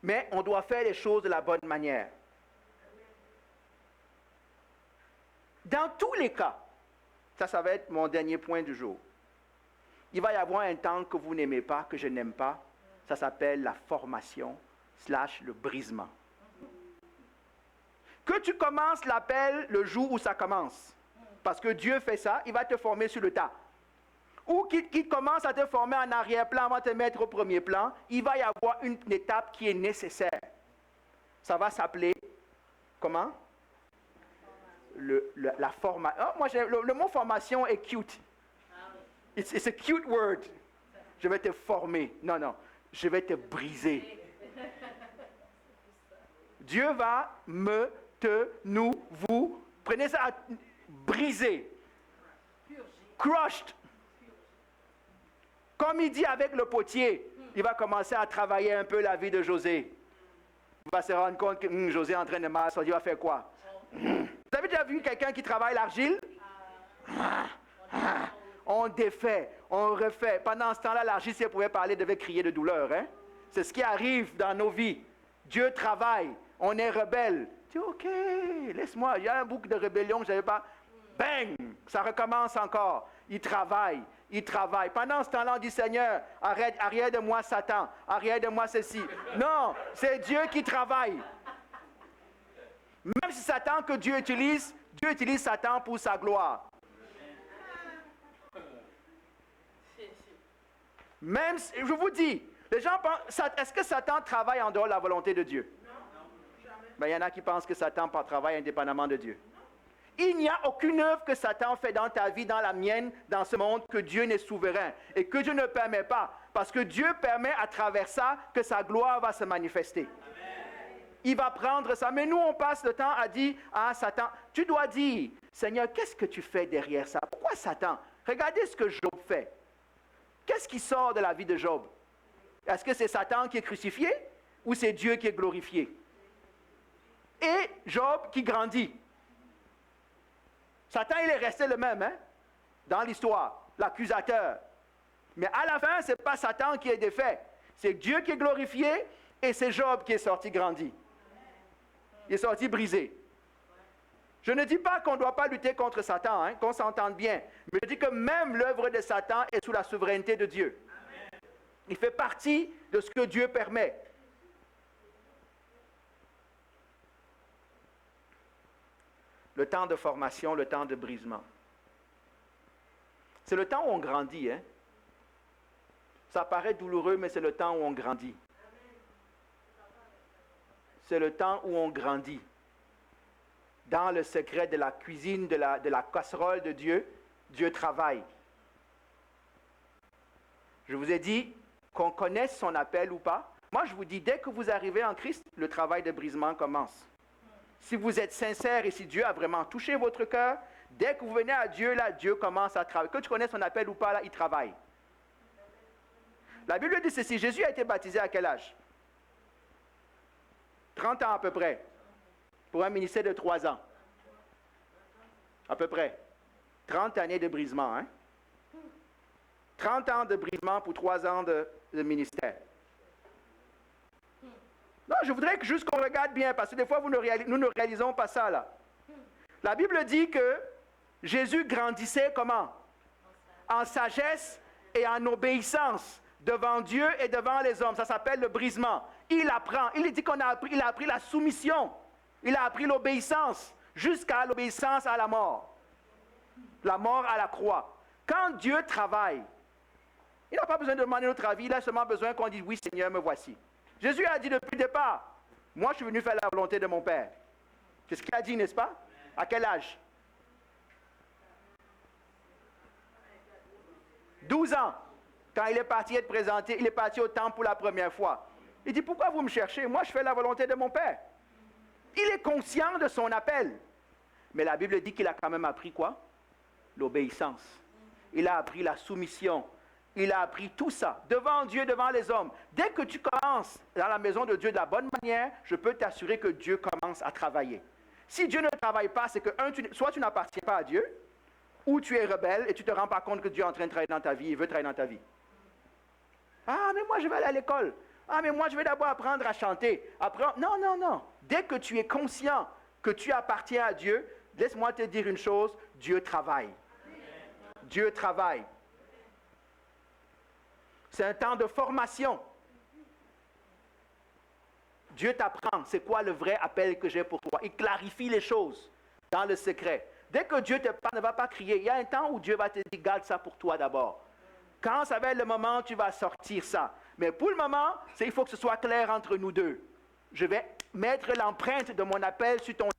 Mais on doit faire les choses de la bonne manière. Dans tous les cas, ça va être mon dernier point du jour. Il va y avoir un temps que vous n'aimez pas, que je n'aime pas. Ça s'appelle la formation / le brisement. Que tu commences l'appel le jour où ça commence. Parce que Dieu fait ça, il va te former sur le tas. Ou qu'il commence à te former en arrière-plan avant de te mettre au premier plan, il va y avoir une étape qui est nécessaire. Ça va s'appeler, comment? La formation. Oh, moi, le mot formation est cute. It's a cute word. Je vais te former. Non, je vais te briser. Dieu va vous, prenez ça, briser. Crushed. Comme il dit avec le potier, il va commencer à travailler un peu la vie de José. Il va se rendre compte que José est en train de mal, il va faire quoi? Vous avez déjà vu quelqu'un qui travaille l'argile? On défait, on refait. Pendant ce temps-là, l'argile, si elle pouvait parler, devait crier de douleur. Hein? C'est ce qui arrive dans nos vies. Dieu travaille, on est rebelle. Tu dis, ok, laisse-moi, il y a un bouc de rébellion que je n'avais pas. Bang! Ça recommence encore. Il travaille. Pendant ce temps-là, on dit, Seigneur, arrière de moi Satan, arrière de moi ceci. Non, c'est Dieu qui travaille. Même si Satan que Dieu utilise Satan pour sa gloire. Même, je vous dis, les gens pensent, est-ce que Satan travaille en dehors de la volonté de Dieu? Non, jamais. Ben, il y en a qui pensent que Satan travaille indépendamment de Dieu. Il n'y a aucune œuvre que Satan fait dans ta vie, dans la mienne, dans ce monde, que Dieu n'est souverain et que Dieu ne permet pas. Parce que Dieu permet à travers ça que sa gloire va se manifester. Amen. Il va prendre ça. Mais nous, on passe le temps à dire à Satan, tu dois dire, Seigneur, qu'est-ce que tu fais derrière ça? Pourquoi Satan? Regardez ce que Job fait. Qu'est-ce qui sort de la vie de Job? Est-ce que c'est Satan qui est crucifié ou c'est Dieu qui est glorifié? Et Job qui grandit. Satan, il est resté le même, hein, dans l'histoire, l'accusateur. Mais à la fin, ce n'est pas Satan qui est défait. C'est Dieu qui est glorifié et c'est Job qui est sorti grandi. Il est sorti brisé. Je ne dis pas qu'on ne doit pas lutter contre Satan, hein, qu'on s'entende bien. Mais je dis que même l'œuvre de Satan est sous la souveraineté de Dieu. Il fait partie de ce que Dieu permet. Le temps de formation, le temps de brisement. C'est le temps où on grandit. Hein? Ça paraît douloureux, mais c'est le temps où on grandit. C'est le temps où on grandit. Dans le secret de la cuisine, de la casserole de Dieu, Dieu travaille. Je vous ai dit qu'on connaisse son appel ou pas. Moi, je vous dis, dès que vous arrivez en Christ, le travail de brisement commence. Si vous êtes sincère et si Dieu a vraiment touché votre cœur, dès que vous venez à Dieu, là, Dieu commence à travailler. Que tu connaisses son appel ou pas, là, il travaille. La Bible dit ceci, Jésus a été baptisé à quel âge? 30 ans à peu près. Pour un ministère de 3 ans. À peu près. 30 années de brisement, hein? 30 ans de brisement pour 3 ans de ministère. Non, je voudrais que juste qu'on regarde bien, parce que des fois, nous ne réalisons pas ça, là. La Bible dit que Jésus grandissait comment? En sagesse et en obéissance devant Dieu et devant les hommes. Ça s'appelle le brisement. Il apprend. Il dit il a appris la soumission. Il a appris l'obéissance jusqu'à l'obéissance à la mort. La mort à la croix. Quand Dieu travaille, il n'a pas besoin de demander notre avis, il a seulement besoin qu'on dise « Oui, Seigneur, me voici ». Jésus a dit depuis le départ, « Moi, je suis venu faire la volonté de mon Père ». C'est ce qu'il a dit, n'est-ce pas? À quel âge? 12 ans. Quand il est parti être présenté, il est parti au temple pour la première fois. Il dit « Pourquoi vous me cherchez? Moi, je fais la volonté de mon Père ». Il est conscient de son appel. Mais la Bible dit qu'il a quand même appris quoi? L'obéissance. Il a appris la soumission. Il a appris tout ça, devant Dieu, devant les hommes. Dès que tu commences dans la maison de Dieu de la bonne manière, je peux t'assurer que Dieu commence à travailler. Si Dieu ne travaille pas, c'est que soit tu n'appartiens pas à Dieu, ou tu es rebelle et tu ne te rends pas compte que Dieu est en train de travailler dans ta vie, il veut travailler dans ta vie. Ah, mais moi je vais aller à l'école. Ah, mais moi je vais d'abord apprendre à chanter. Non. Dès que tu es conscient que tu appartiens à Dieu, laisse-moi te dire une chose, Dieu travaille. Dieu travaille. C'est un temps de formation. Dieu t'apprend, c'est quoi le vrai appel que j'ai pour toi. Il clarifie les choses dans le secret. Dès que Dieu te parle, ne va pas crier. Il y a un temps où Dieu va te dire, garde ça pour toi d'abord. Quand ça va être le moment, tu vas sortir ça. Mais pour le moment, il faut que ce soit clair entre nous deux. Je vais mettre l'empreinte de mon appel sur ton...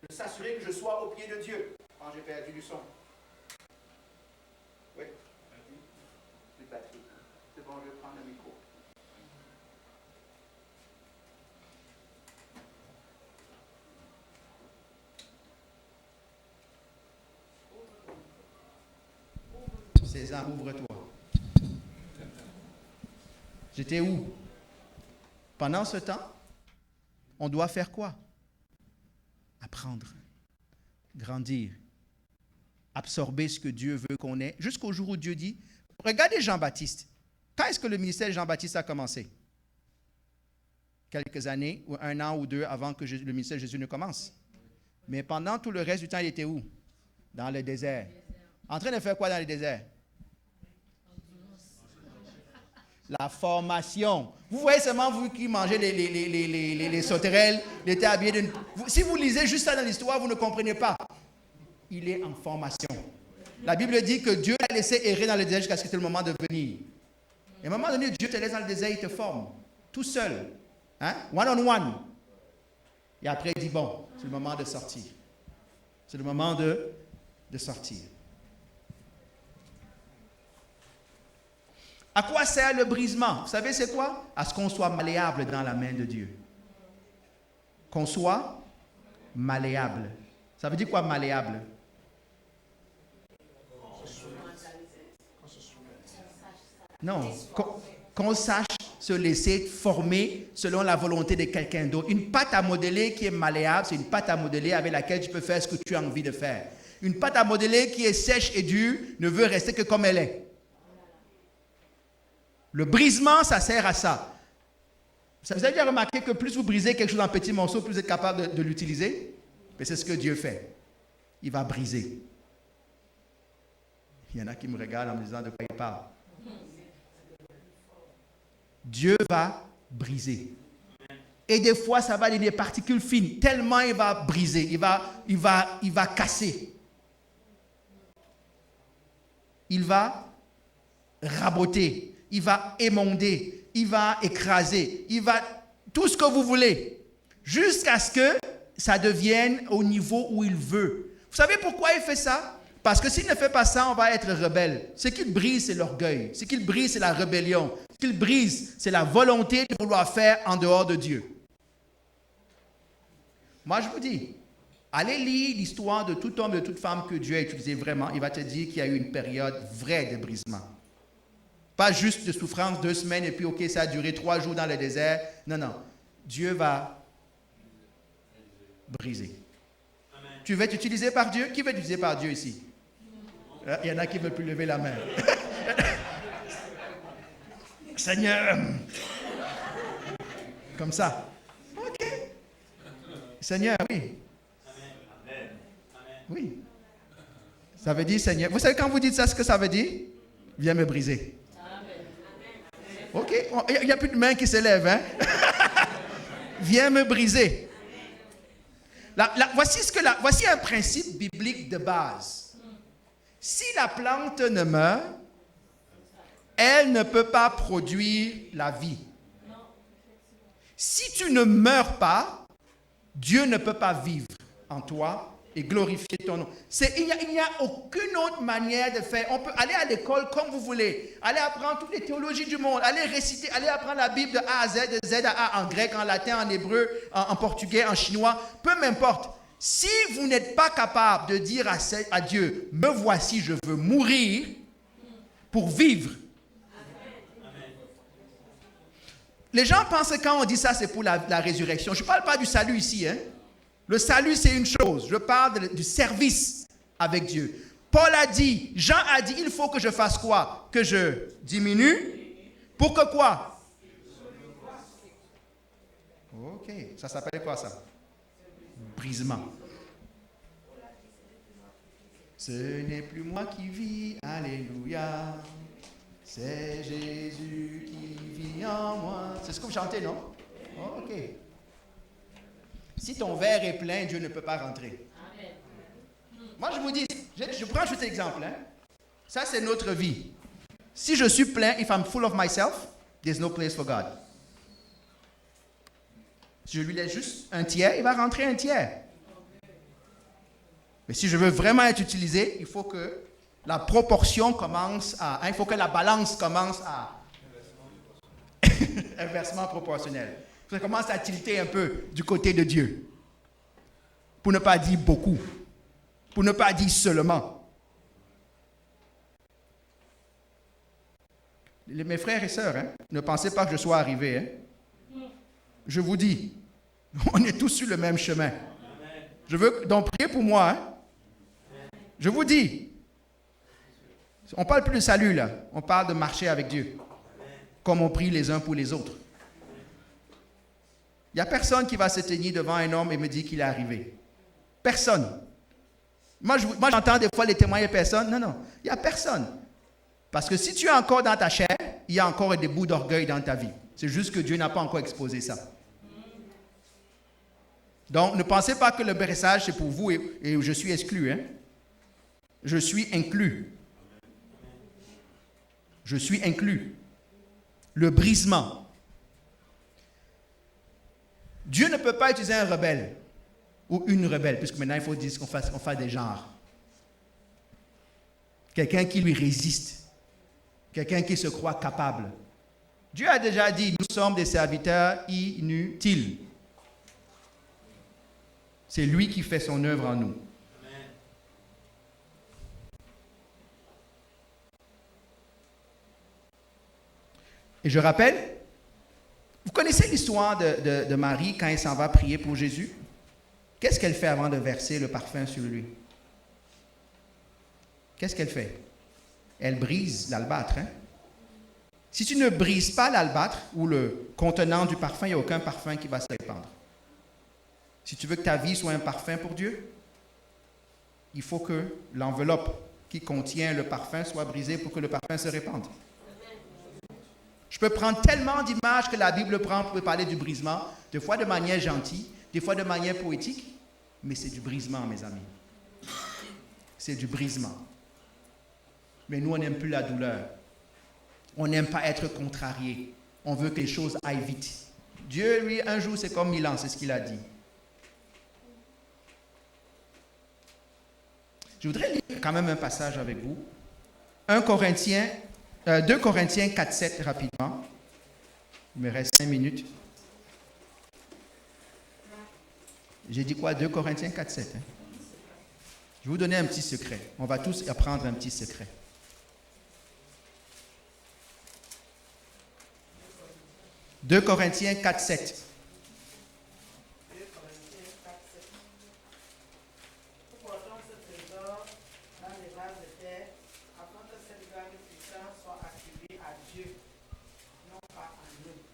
De s'assurer que je sois au pied de Dieu quand j'ai perdu du son. Oui. Plus de batterie. C'est bon, je vais prendre le micro. César, ouvre-toi. J'étais où? Pendant ce temps, on doit faire quoi? Apprendre, grandir, absorber ce que Dieu veut qu'on ait, jusqu'au jour où Dieu dit, regardez Jean-Baptiste. Quand est-ce que le ministère de Jean-Baptiste a commencé? Quelques années, ou 1 an ou 2 avant que le ministère de Jésus ne commence. Mais pendant tout le reste du temps, il était où? Dans le désert. En train de faire quoi dans le désert? La formation. Vous voyez seulement vous qui mangez les sauterelles, les thés habillés d'une... Si vous lisez juste ça dans l'histoire, vous ne comprenez pas. Il est en formation. La Bible dit que Dieu l'a laissé errer dans le désert jusqu'à ce que c'était le moment de venir. Et à un moment donné, Dieu te laisse dans le désert, il te forme. Tout seul. Hein? One on one. Et après, il dit, bon, c'est le moment de sortir. C'est le moment de sortir. À quoi sert le brisement? Vous savez c'est quoi? À ce qu'on soit malléable dans la main de Dieu. Qu'on soit malléable. Ça veut dire quoi malléable? Non, qu'on sache se laisser former selon la volonté de quelqu'un d'autre. Une pâte à modeler qui est malléable, c'est une pâte à modeler avec laquelle tu peux faire ce que tu as envie de faire. Une pâte à modeler qui est sèche et dure ne veut rester que comme elle est. Le brisement, ça sert à ça. Vous avez déjà remarqué que plus vous brisez quelque chose en petits morceaux, plus vous êtes capable de l'utiliser? Mais c'est ce que Dieu fait. Il va briser. Il y en a qui me regardent en me disant de quoi il parle. Dieu va briser. Et des fois, ça va donner des particules fines. Tellement il va briser, il va casser. Il va raboter. Il va émonder, il va écraser, il va tout ce que vous voulez, jusqu'à ce que ça devienne au niveau où il veut. Vous savez pourquoi il fait ça? Parce que s'il ne fait pas ça, on va être rebelle. Ce qu'il brise, c'est l'orgueil. Ce qu'il brise, c'est la rébellion. Ce qu'il brise, c'est la volonté de vouloir faire en dehors de Dieu. Moi, je vous dis, allez lire l'histoire de tout homme et de toute femme que Dieu a utilisé vraiment. Il va te dire qu'il y a eu une période vraie de brisement. Pas juste de souffrance 2 semaines et puis ok, ça a duré 3 jours dans le désert. Non. Dieu va briser. Amen. Tu veux être utilisé par Dieu? Qui veut être utilisé par Dieu ici? Il y en a qui ne veulent plus lever la main. Seigneur. Comme ça. Ok. Seigneur, oui. Oui. Ça veut dire Seigneur. Vous savez quand vous dites ça, ce que ça veut dire? Viens me briser. Ok, il n'y a plus de main qui s'élève. Hein? Viens me briser. Voici un principe biblique de base. Si la plante ne meurt, elle ne peut pas produire la vie. Si tu ne meurs pas, Dieu ne peut pas vivre en toi et glorifier ton nom. Il n'y a aucune autre manière de faire. On peut aller à l'école comme vous voulez, aller apprendre toutes les théologies du monde, aller réciter, aller apprendre la Bible de A à Z, de Z à A, en grec, en latin, en hébreu, en portugais, en chinois, peu m'importe. Si vous n'êtes pas capable de dire à Dieu, me voici, je veux mourir pour vivre. Les gens pensent que quand on dit ça, c'est pour la résurrection. Je ne parle pas du salut ici. Hein? Le salut, c'est une chose. Je parle du service avec Dieu. Paul a dit, Jean a dit, il faut que je fasse quoi? Que je diminue. Pour que quoi? Ok, ça s'appelle quoi ça? Brisement. Ce n'est plus moi qui vis, alléluia. C'est Jésus qui vit en moi. C'est ce que vous chantez, non? Oh, ok. Si ton verre est plein, Dieu ne peut pas rentrer. Amen. Moi, je vous dis, je prends juste l'exemple. Hein? Ça, c'est notre vie. Si je suis plein, if I'm full of myself, there's no place for God. Si je lui laisse juste un tiers, il va rentrer un tiers. Mais si je veux vraiment être utilisé, il faut que la proportion commence à... il faut que la balance commence à... inversement proportionnel. Ça commence à tilter un peu du côté de Dieu. Pour ne pas dire beaucoup. Pour ne pas dire seulement. Mes frères et sœurs, hein, ne pensez pas que je sois arrivé. Hein. Je vous dis, on est tous sur le même chemin. Je veux donc prier pour moi. Hein. Je vous dis, on ne parle plus de salut là, on parle de marcher avec Dieu, comme on prie les uns pour les autres. Il n'y a personne qui va se tenir devant un homme et me dire qu'il est arrivé. Personne. Moi j'entends des fois les témoignages de personnes. Non, il n'y a personne. Parce que si tu es encore dans ta chair, il y a encore des bouts d'orgueil dans ta vie. C'est juste que Dieu n'a pas encore exposé ça. Donc, ne pensez pas que le bercage, c'est pour vous et je suis exclu. Hein? Je suis inclus. Je suis inclus. Le brisement. Dieu ne peut pas utiliser un rebelle ou une rebelle, puisque maintenant il faut dire qu'on fasse des genres. Quelqu'un qui lui résiste. Quelqu'un qui se croit capable. Dieu a déjà dit, nous sommes des serviteurs inutiles. C'est lui qui fait son œuvre en nous. Et je rappelle, vous connaissez l'histoire de Marie quand elle s'en va prier pour Jésus? Qu'est-ce qu'elle fait avant de verser le parfum sur lui? Qu'est-ce qu'elle fait? Elle brise l'albâtre. Hein? Si tu ne brises pas l'albâtre ou le contenant du parfum, il n'y a aucun parfum qui va se répandre. Si tu veux que ta vie soit un parfum pour Dieu, il faut que l'enveloppe qui contient le parfum soit brisée pour que le parfum se répande. Je peux prendre tellement d'images que la Bible prend pour parler du brisement, des fois de manière gentille, des fois de manière poétique, mais c'est du brisement, mes amis. C'est du brisement. Mais nous, on n'aime plus la douleur. On n'aime pas être contrarié. On veut que les choses aillent vite. Dieu, lui, un jour, c'est comme 1000 ans, c'est ce qu'il a dit. Je voudrais lire quand même un passage avec vous. 2 Corinthiens 4:7 rapidement. Il me reste 5 minutes. J'ai dit quoi? 2 Corinthiens 4:7. Hein? Je vais vous donner un petit secret. On va tous apprendre un petit secret. « 2 Corinthiens 4:7.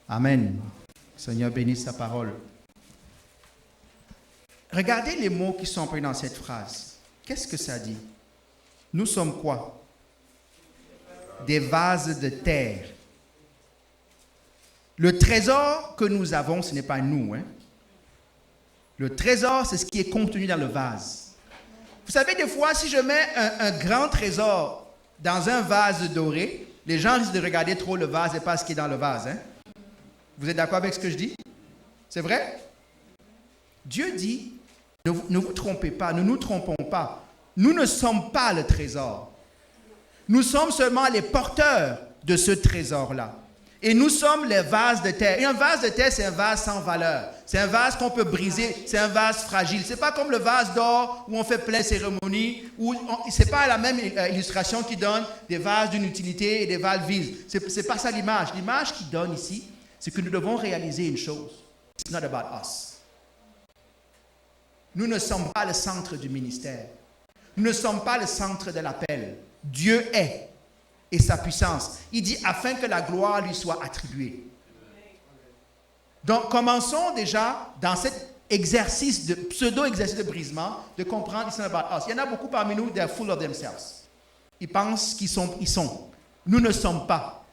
Amen. Seigneur, bénisse sa parole. Regardez les mots qui sont employés dans cette phrase. Qu'est-ce que ça dit? Nous sommes quoi? Des vases de terre. Le trésor que nous avons, ce n'est pas nous. Hein? Le trésor, c'est ce qui est contenu dans le vase. Vous savez, des fois, si je mets un grand trésor dans un vase doré, les gens risquent de regarder trop le vase et pas ce qui est dans le vase. Hein? Vous êtes d'accord avec ce que je dis? C'est vrai? Dieu dit, Ne vous trompez pas, ne nous trompons pas. Nous ne sommes pas le trésor. Nous sommes seulement les porteurs de ce trésor-là. Et nous sommes les vases de terre. Et un vase de terre, c'est un vase sans valeur. C'est un vase qu'on peut briser. C'est un vase fragile. Ce n'est pas comme le vase d'or où on fait plein de cérémonies. Ce n'est pas la même illustration qui donne des vases d'une utilité et des vases vides. Ce n'est pas ça l'image. L'image qui donne ici, c'est que nous devons réaliser une chose. It's not about us. Nous ne sommes pas le centre du ministère. Nous ne sommes pas le centre de l'appel. Dieu est. Et sa puissance. Il dit afin que la gloire lui soit attribuée. Donc, commençons déjà dans cet exercice de pseudo-exercice de brisement, de comprendre it's not about us. Il y en a beaucoup parmi nous, they're full of themselves. Ils pensent qu'ils sont. Nous ne sommes pas.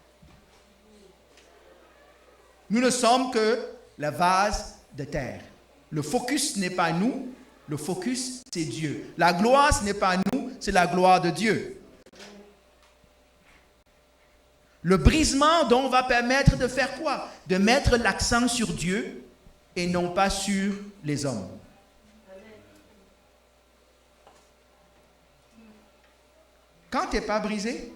Nous ne sommes que le vase de terre. Le focus n'est pas nous, le focus c'est Dieu. La gloire, ce n'est pas nous, c'est la gloire de Dieu. Le brisement donc va permettre de faire quoi? De mettre l'accent sur Dieu et non pas sur les hommes. Quand tu n'es pas brisé,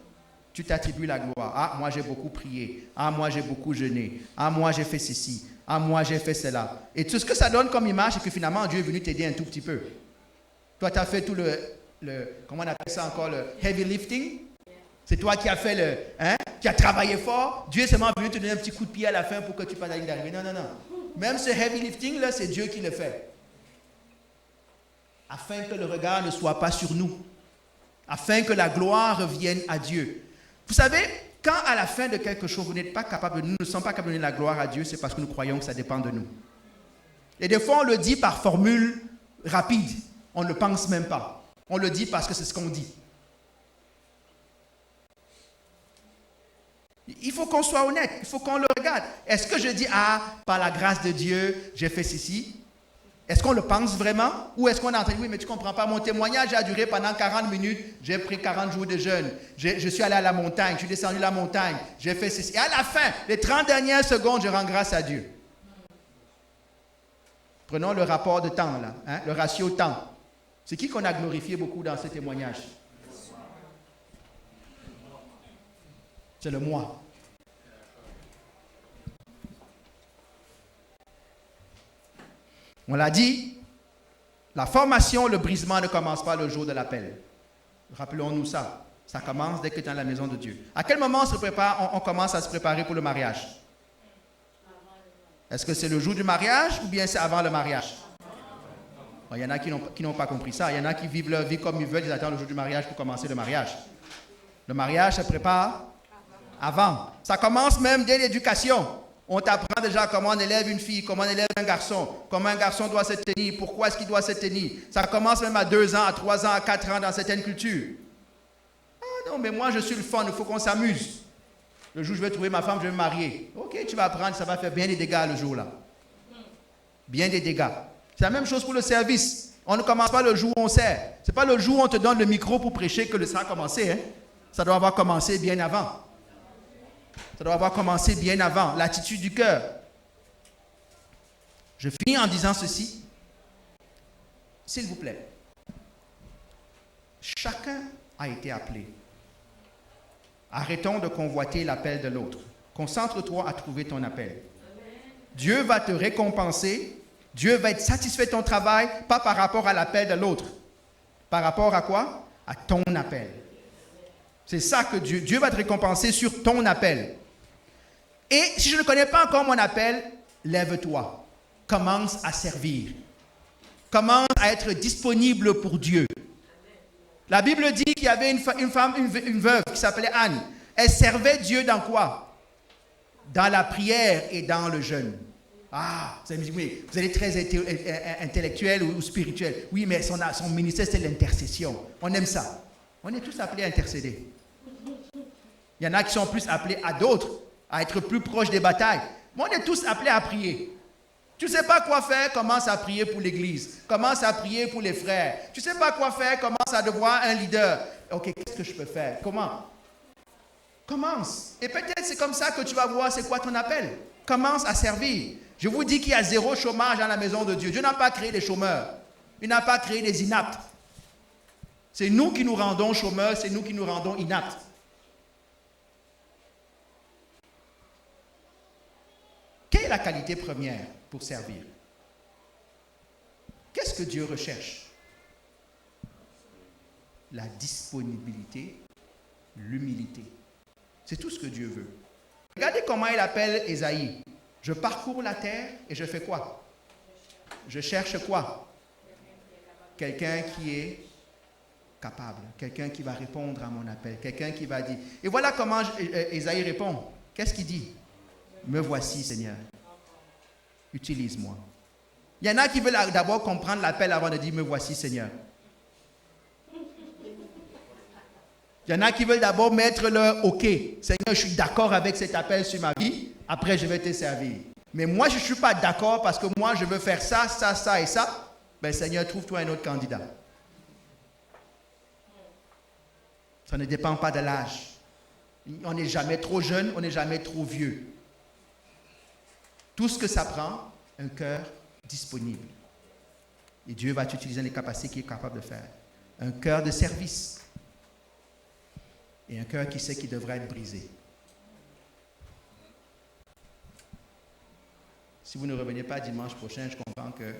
tu t'attribues la gloire. Ah, moi j'ai beaucoup prié. Ah, moi j'ai beaucoup jeûné. Ah, moi j'ai fait ceci. Ah, moi j'ai fait cela. Et tout ce que ça donne comme image, c'est que finalement Dieu est venu t'aider un tout petit peu. Toi, tu as fait tout comment on appelle ça encore, le heavy lifting. C'est toi qui as fait qui a travaillé fort. Dieu est seulement venu te donner un petit coup de pied à la fin pour que tu passes la ligne d'arrivée. Non. Même ce heavy lifting là, c'est Dieu qui le fait. Afin que le regard ne soit pas sur nous. Afin que la gloire revienne à Dieu. Vous savez, quand à la fin de quelque chose, nous ne sommes pas capables de donner la gloire à Dieu, c'est parce que nous croyons que ça dépend de nous. Et des fois, on le dit par formule rapide. On ne le pense même pas. On le dit parce que c'est ce qu'on dit. Il faut qu'on soit honnête, il faut qu'on le regarde. Est-ce que je dis, par la grâce de Dieu, j'ai fait ceci? Est-ce qu'on le pense vraiment? Ou est-ce qu'on est en train de dire, oui, mais tu ne comprends pas, mon témoignage a duré pendant 40 minutes, j'ai pris 40 jours de jeûne, je suis allé à la montagne, je suis descendu la montagne, j'ai fait ceci. Et à la fin, les 30 dernières secondes, je rends grâce à Dieu. Prenons le rapport de temps, là, le ratio temps. C'est qui qu'on a glorifié beaucoup dans ce témoignage? C'est le moi. On l'a dit, la formation, le brisement ne commence pas le jour de l'appel. Rappelons-nous ça. Ça commence dès que tu es dans la maison de Dieu. À quel moment on commence à se préparer pour le mariage? Est-ce que c'est le jour du mariage ou bien c'est avant le mariage? Bon, il y en a qui n'ont pas compris ça. Il y en a qui vivent leur vie comme ils veulent. Ils attendent le jour du mariage pour commencer le mariage. Le mariage se prépare avant. Ça commence même dès l'éducation. On t'apprend déjà comment on élève une fille, comment on élève un garçon, comment un garçon doit se tenir, pourquoi est-ce qu'il doit se tenir. Ça commence même à 2 ans, à 3 ans, à 4 ans dans certaines cultures. Ah non, mais moi je suis le fun, il faut qu'on s'amuse. Le jour où je vais trouver ma femme, je vais me marier. Ok, tu vas apprendre, ça va faire bien des dégâts le jour-là. Bien des dégâts. C'est la même chose pour le service. On ne commence pas le jour où on sert. Ce n'est pas le jour où on te donne le micro pour prêcher que ça a commencé. Ça doit avoir commencé bien avant. Ça doit avoir commencé bien avant. L'attitude du cœur. Je finis en disant ceci. S'il vous plaît. Chacun a été appelé. Arrêtons de convoiter l'appel de l'autre. Concentre-toi à trouver ton appel. Dieu va te récompenser. Dieu va être satisfait de ton travail, pas par rapport à l'appel de l'autre. Par rapport à quoi? À ton appel. C'est ça que Dieu va te récompenser sur ton appel. Et si je ne connais pas encore mon appel, lève-toi. Commence à servir. Commence à être disponible pour Dieu. La Bible dit qu'il y avait une veuve qui s'appelait Anne. Elle servait Dieu dans quoi? Dans la prière et dans le jeûne. Ah, vous allez me dire, oui, vous êtes très intellectuel ou spirituel. Oui, mais son ministère, c'est l'intercession. On aime ça. On est tous appelés à intercéder. Il y en a qui sont plus appelés à d'autres, à être plus proches des batailles. Mais on est tous appelés à prier. Tu ne sais pas quoi faire, commence à prier pour l'église. Commence à prier pour les frères. Tu ne sais pas quoi faire, commence à devoir un leader. Ok, qu'est-ce que je peux faire? Comment? Commence. Et peut-être c'est comme ça que tu vas voir c'est quoi ton appel. Commence à servir. Je vous dis qu'il y a 0 chômage dans la maison de Dieu. Dieu n'a pas créé les chômeurs. Il n'a pas créé des inaptes. C'est nous qui nous rendons chômeurs, c'est nous qui nous rendons inaptes. Quelle est la qualité première pour servir? Qu'est-ce que Dieu recherche? La disponibilité, l'humilité. C'est tout ce que Dieu veut. Regardez comment il appelle Ésaïe. Je parcours la terre et je fais quoi? Je cherche quoi? Quelqu'un qui est capable, quelqu'un qui va répondre à mon appel, quelqu'un qui va dire. Et voilà comment Ésaïe répond. Qu'est-ce qu'il dit? Me voici, Seigneur. Utilise-moi. Il y en a qui veulent d'abord comprendre l'appel avant de dire me voici, Seigneur. Il y en a qui veulent d'abord mettre le OK. Seigneur, je suis d'accord avec cet appel sur ma vie. Après, je vais te servir. Mais moi, je ne suis pas d'accord parce que moi, je veux faire ça, ça, ça et ça. Ben, Seigneur, trouve-toi un autre candidat. Ça ne dépend pas de l'âge. On n'est jamais trop jeune, on n'est jamais trop vieux. Tout ce que ça prend, un cœur disponible. Et Dieu va t'utiliser les capacités qu'il est capable de faire. Un cœur de service. Et un cœur qui sait qu'il devrait être brisé. Si vous ne revenez pas dimanche prochain, je comprends que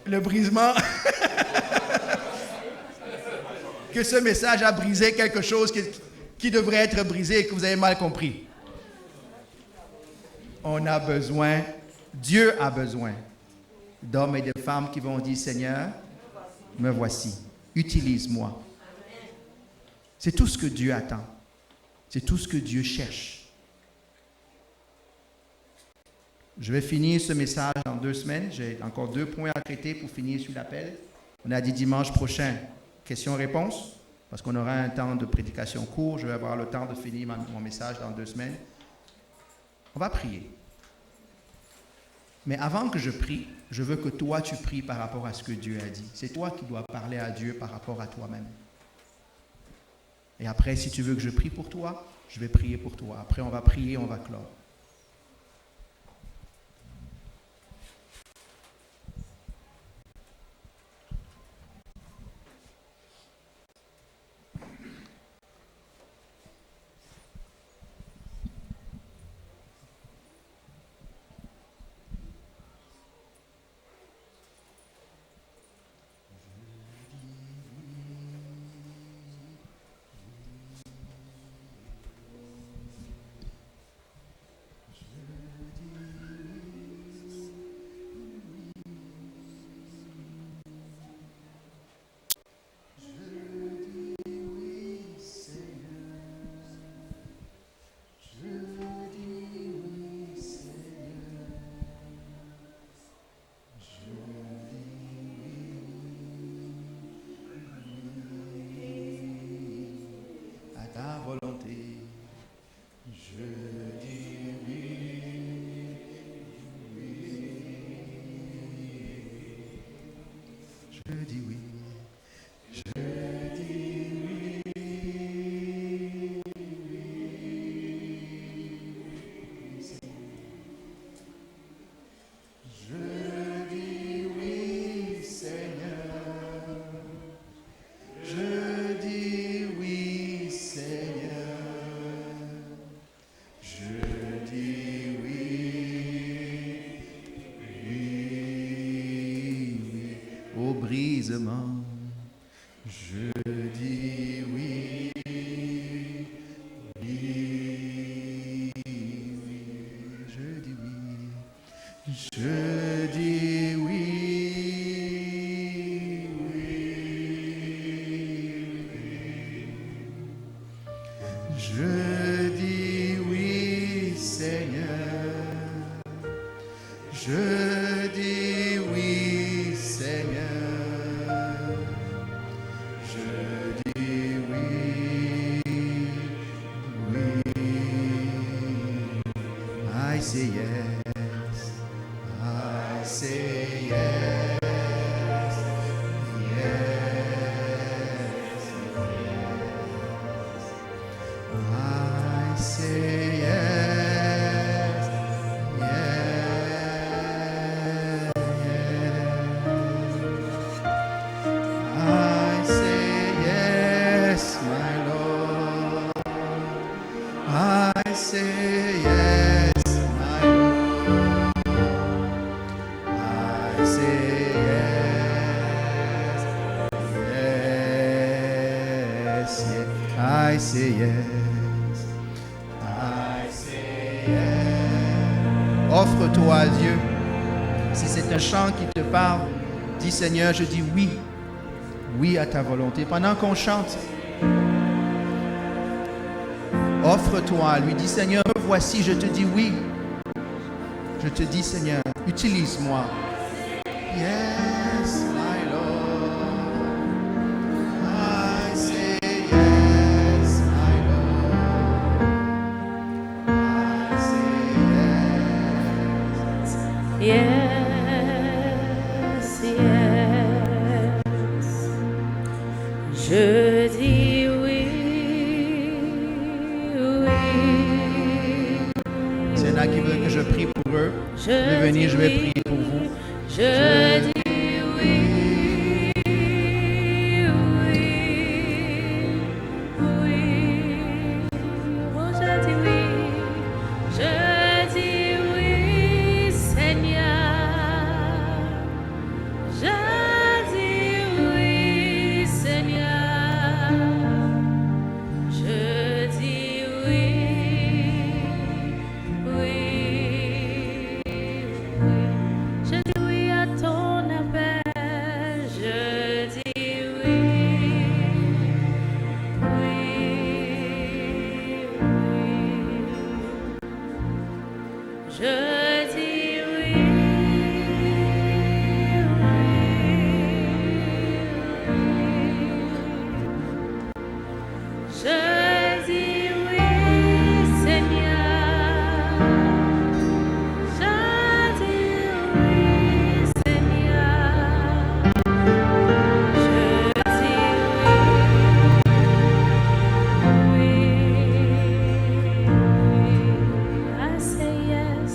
le brisement, que ce message a brisé quelque chose qui devrait être brisé et que vous avez mal compris. On a besoin, Dieu a besoin d'hommes et de femmes qui vont dire, Seigneur, me voici, utilise-moi. C'est tout ce que Dieu attend. C'est tout ce que Dieu cherche. Je vais finir ce message dans 2 semaines. J'ai encore 2 points à traiter pour finir sur l'appel. On a dit dimanche prochain, questions-réponses, parce qu'on aura un temps de prédication court. Je vais avoir le temps de finir mon message dans 2 semaines. On va prier. Mais avant que je prie, je veux que toi, tu pries par rapport à ce que Dieu a dit. C'est toi qui dois parler à Dieu par rapport à toi-même. Et après, si tu veux que je prie pour toi, je vais prier pour toi. Après, on va prier, on va clore. Brisement, je dis oui, oui, oui, je dis oui, je dis oui, oui, je dis oui, Seigneur, je dis oui, Seigneur. I say yes, I say yes, yes, yes. I say yes, yes, yes. Offre-toi à Dieu. Si c'est un chant qui te parle, dis Seigneur, je dis oui. Oui à ta volonté. Pendant qu'on chante, offre-toi à lui. Dis Seigneur, me voici, je te dis oui. Je te dis Seigneur, utilise-moi. Yes, my Lord. I say yes, my Lord. I say Yes, yes. Je dis oui, oui. S'il y en a qui veulent que je prie pour eux, je vais venir, je vais prier pour vous. Je dis oui, oui, oui. Oh, je dis oui, Seigneur. Je dis oui, Seigneur. Je dis oui, oui, oui. Je dis oui à ton appel. Je dis oui, oui, oui. Je dis oui, oui. Je dis oui, Seigneur. Je dis oui, Seigneur. Je dis oui, oui. I say yes.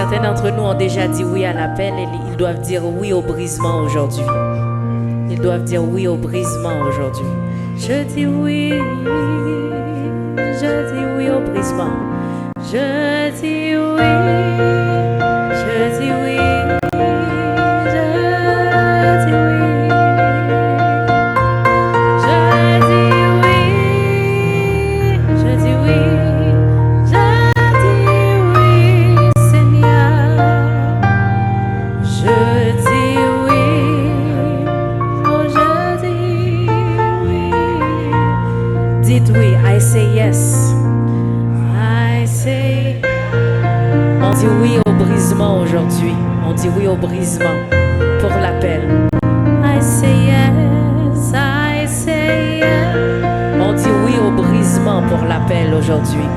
Certains d'entre nous ont déjà dit oui à l'appel et ils doivent dire oui au brisement aujourd'hui. Ils doivent dire oui au brisement aujourd'hui. Je dis oui au brisement. Je dis oui, je dis oui, je dis oui. Je dis oui, je dis oui, je dis oui, Seigneur. Je dis oui, oh je dis oui. Dites oui, I say yes. I say. On dit oui au brisement aujourd'hui. On dit oui au brisement pour l'appel. I say yes, I say yes. On dit oui au brisement pour l'appel aujourd'hui.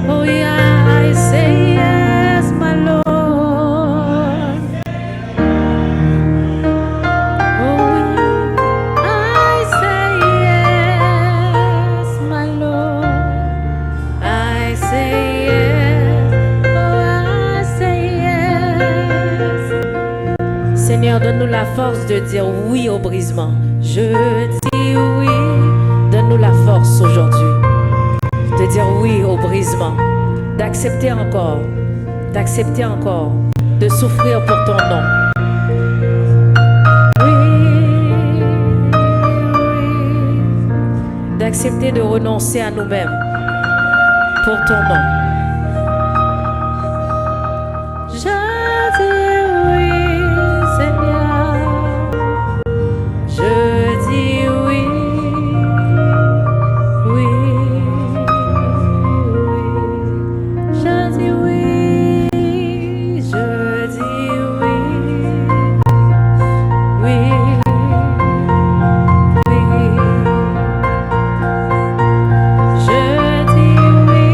Oh yeah, I say yes, my Lord. Oh yeah, I say yes, my Lord. I say yes, oh I say yes. Seigneur, donne-nous la force de dire oui au brisement. Je dis oui. Donne-nous la force aujourd'hui de dire oui au brisement, d'accepter encore, de souffrir pour ton nom. Oui, d'accepter de renoncer à nous-mêmes pour ton nom. Je dis oui, Seigneur. Je dis oui, oui, oui. Je dis oui, je dis oui, oui, oui. Je dis oui,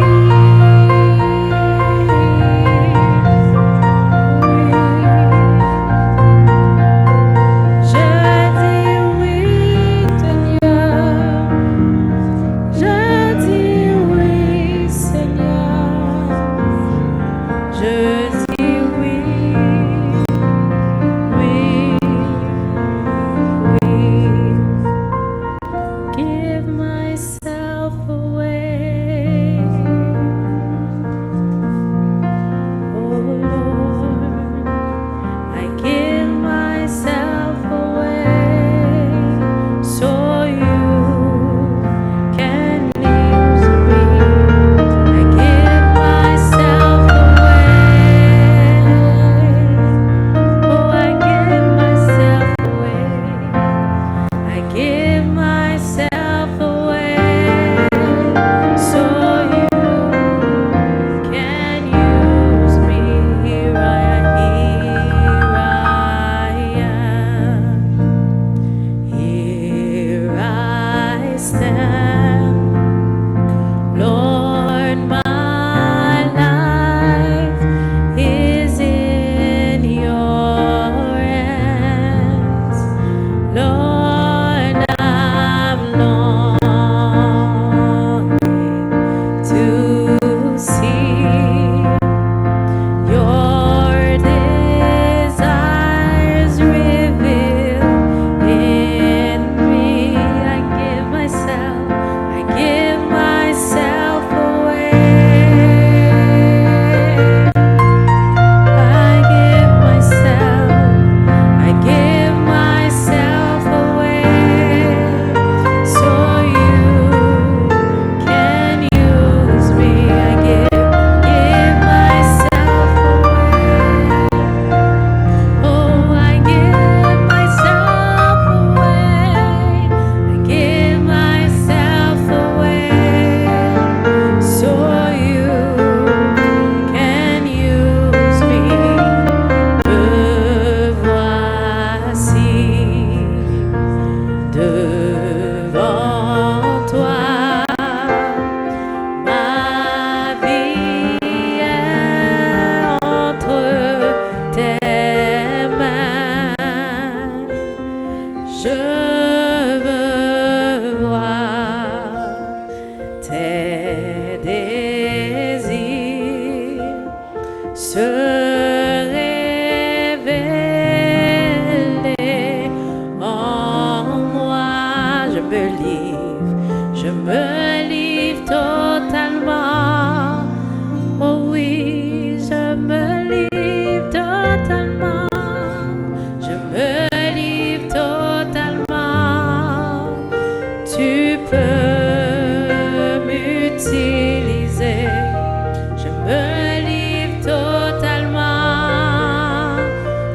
tes désirs se me livre totalement.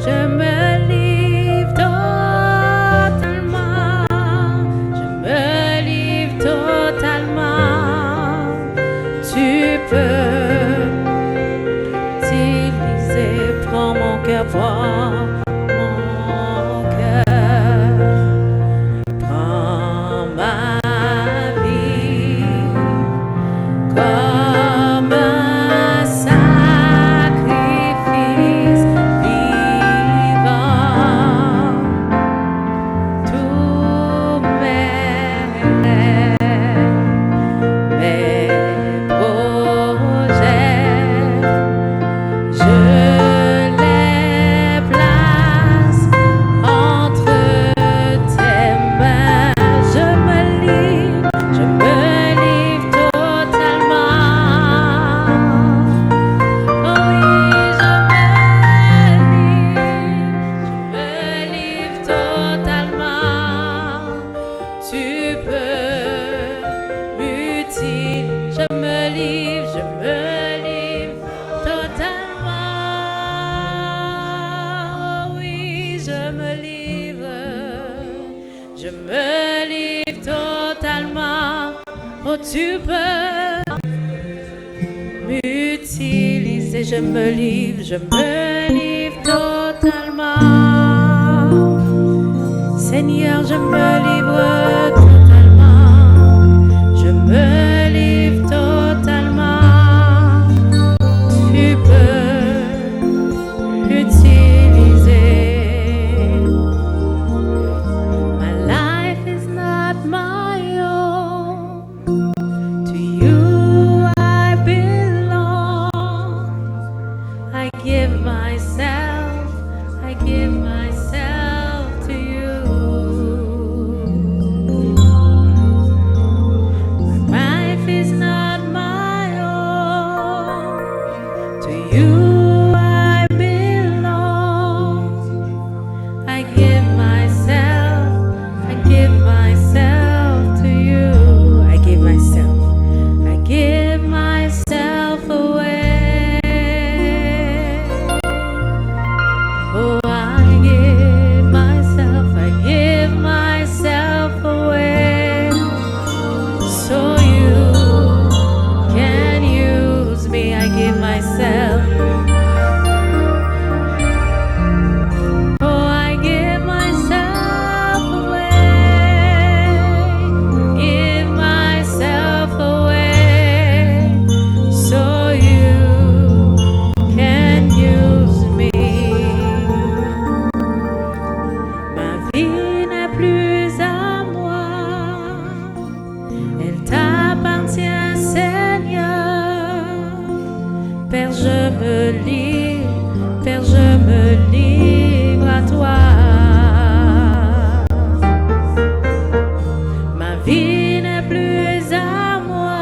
Je me livre totalement. Je me livre totalement. Tu peux utiliser, prends mon cœur, prends mon cœur, prends ma vie comme un sacrifice vivant. Tous mes projets, je les place entre tes mains. Je me livre totalement. Oh oui, je me livre totalement. Tu peux m'utiliser. Je me livre totalement. Oh oui, je me livre totalement. Oh, tu peux m'utiliser. Je me livre totalement. Seigneur, je me livre totalement. Je me livre totalement. Tu peux utiliser. My life is not my own. To you I belong. I give myself to you. My life is not my own. To you I belong. I give myself to you. I give myself away. Oh, I give myself away. So you can use me. I give myself. Oh, I give myself away. Give myself away. So you can use me. Ma vie n'est plus à moi. Elle t'appartient, Seigneur. Père, je me livre à toi. Ma vie n'est plus à moi.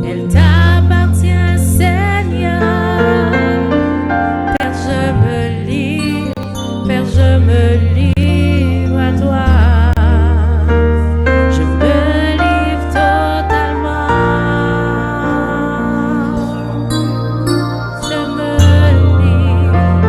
Elle t'appartient, Seigneur. Père, je me livre à toi. Je me livre totalement. Je me livre.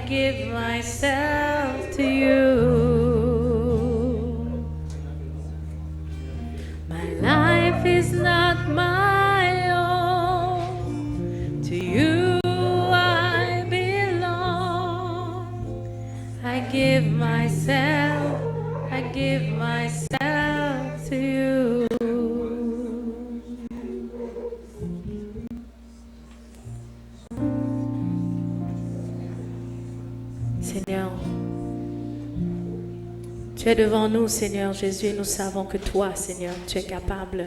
give myself to you. My life is not my own. To you I belong. I give myself to you. Seigneur, tu es devant nous, Seigneur Jésus, et nous savons que toi, Seigneur, tu es capable.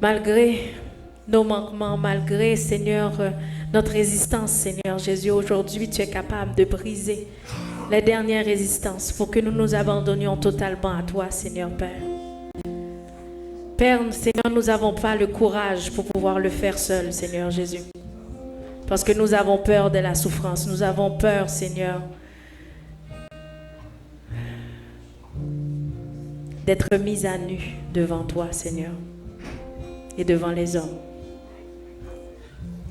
Malgré nos manquements, malgré, Seigneur, notre résistance, Seigneur Jésus, aujourd'hui, tu es capable de briser les dernières résistances pour que nous nous abandonnions totalement à toi, Seigneur Père. Père, Seigneur, nous n'avons pas le courage pour pouvoir le faire seul, Seigneur Jésus. Parce que nous avons peur de la souffrance. Nous avons peur, Seigneur, d'être mis à nu devant toi, Seigneur, et devant les hommes.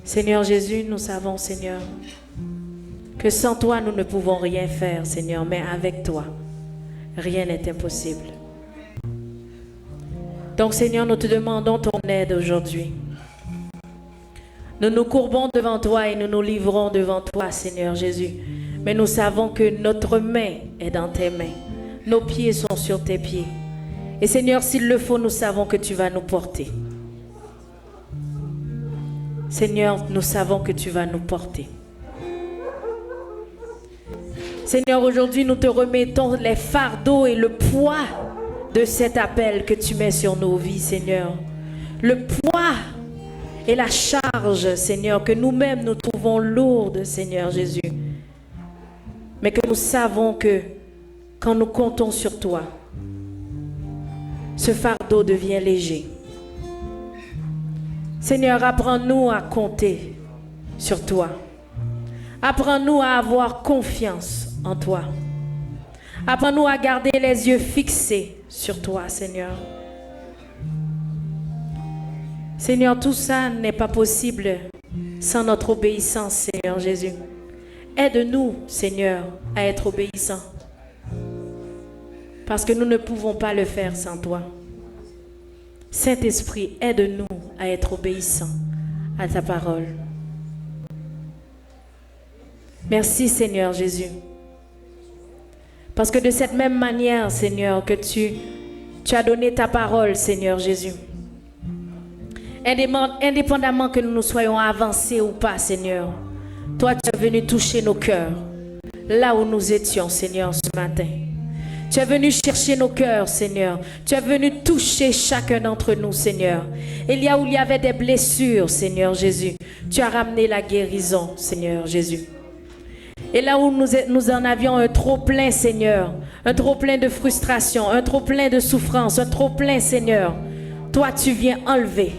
Seigneur Jésus, nous savons, Seigneur, que sans toi, nous ne pouvons rien faire, Seigneur, mais avec toi, rien n'est impossible. Donc, Seigneur, nous te demandons ton aide aujourd'hui. Nous nous courbons devant toi et nous nous livrons devant toi, Seigneur Jésus. Mais nous savons que notre main est dans tes mains. Nos pieds sont sur tes pieds. Et Seigneur, s'il le faut, nous savons que tu vas nous porter. Seigneur, nous savons que tu vas nous porter. Seigneur, aujourd'hui, nous te remettons les fardeaux et le poids de cet appel que tu mets sur nos vies, Seigneur. Le poids et la charge, Seigneur, que nous-mêmes nous trouvons lourde, Seigneur Jésus. Mais que nous savons que quand nous comptons sur toi, ce fardeau devient léger. Seigneur, apprends-nous à compter sur toi. Apprends-nous à avoir confiance en toi. Apprends-nous à garder les yeux fixés sur toi, Seigneur. Seigneur, tout ça n'est pas possible sans notre obéissance, Seigneur Jésus. Aide-nous, Seigneur, à être obéissants. Parce que nous ne pouvons pas le faire sans toi. Saint-Esprit, aide-nous à être obéissants à ta parole. Merci, Seigneur Jésus. Parce que de cette même manière, Seigneur, que tu as donné ta parole, Seigneur Jésus. Indépendamment que nous nous soyons avancés ou pas, Seigneur, toi, tu es venu toucher nos cœurs, là où nous étions, Seigneur, ce matin. Tu es venu chercher nos cœurs, Seigneur. Tu es venu toucher chacun d'entre nous, Seigneur. Et là où il y avait des blessures, Seigneur Jésus, tu as ramené la guérison, Seigneur Jésus. Et là où nous en avions un trop-plein, Seigneur, un trop-plein de frustration, un trop-plein de souffrance, un trop-plein, Seigneur, toi, tu viens enlever.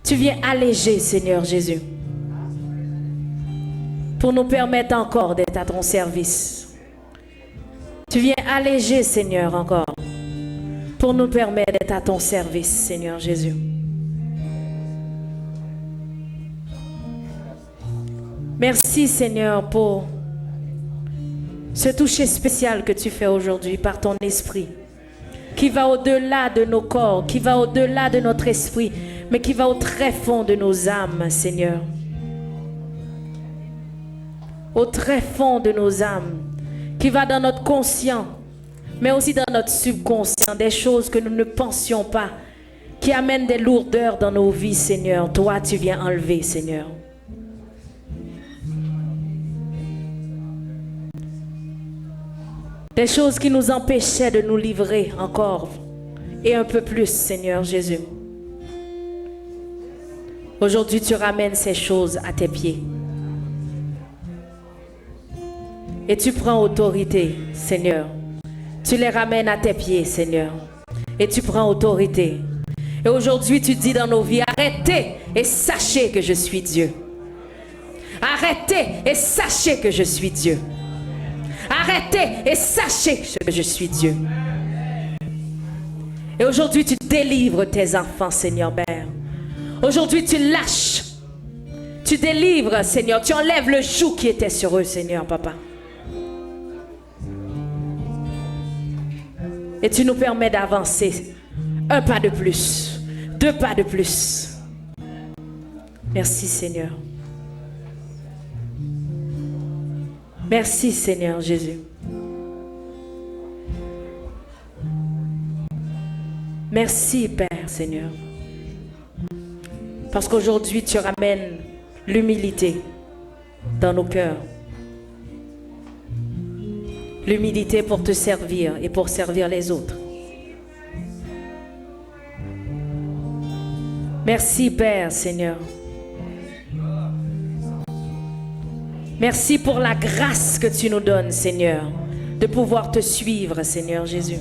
Tu viens alléger, Seigneur Jésus, pour nous permettre encore d'être à ton service. Tu viens alléger, Seigneur, encore, pour nous permettre d'être à ton service, Seigneur Jésus. Merci, Seigneur, pour ce toucher spécial que tu fais aujourd'hui par ton esprit, qui va au-delà de nos corps, qui va au-delà de notre esprit, mais qui va au très fond de nos âmes, Seigneur. Au très fond de nos âmes, qui va dans notre conscient, mais aussi dans notre subconscient, des choses que nous ne pensions pas, qui amènent des lourdeurs dans nos vies, Seigneur. Toi, tu viens enlever, Seigneur. Des choses qui nous empêchaient de nous livrer encore, et un peu plus, Seigneur Jésus. Aujourd'hui, tu ramènes ces choses à tes pieds. Et tu prends autorité, Seigneur. Tu les ramènes à tes pieds, Seigneur. Et tu prends autorité. Et aujourd'hui, tu dis dans nos vies, arrêtez et sachez que je suis Dieu. Arrêtez et sachez que je suis Dieu. Arrêtez et sachez que je suis Dieu. Et aujourd'hui, tu délivres tes enfants, Seigneur Père. Aujourd'hui, tu Tu délivres, Seigneur. Tu enlèves le joug qui était sur eux, Seigneur, papa. Et tu nous permets d'avancer. Un pas de plus. 2 pas de plus. Merci, Seigneur. Merci, Seigneur Jésus. Merci, Père, Seigneur. Parce qu'aujourd'hui, tu ramènes l'humilité dans nos cœurs. L'humilité pour te servir et pour servir les autres. Merci, Père, Seigneur. Merci pour la grâce que tu nous donnes, Seigneur, de pouvoir te suivre, Seigneur Jésus.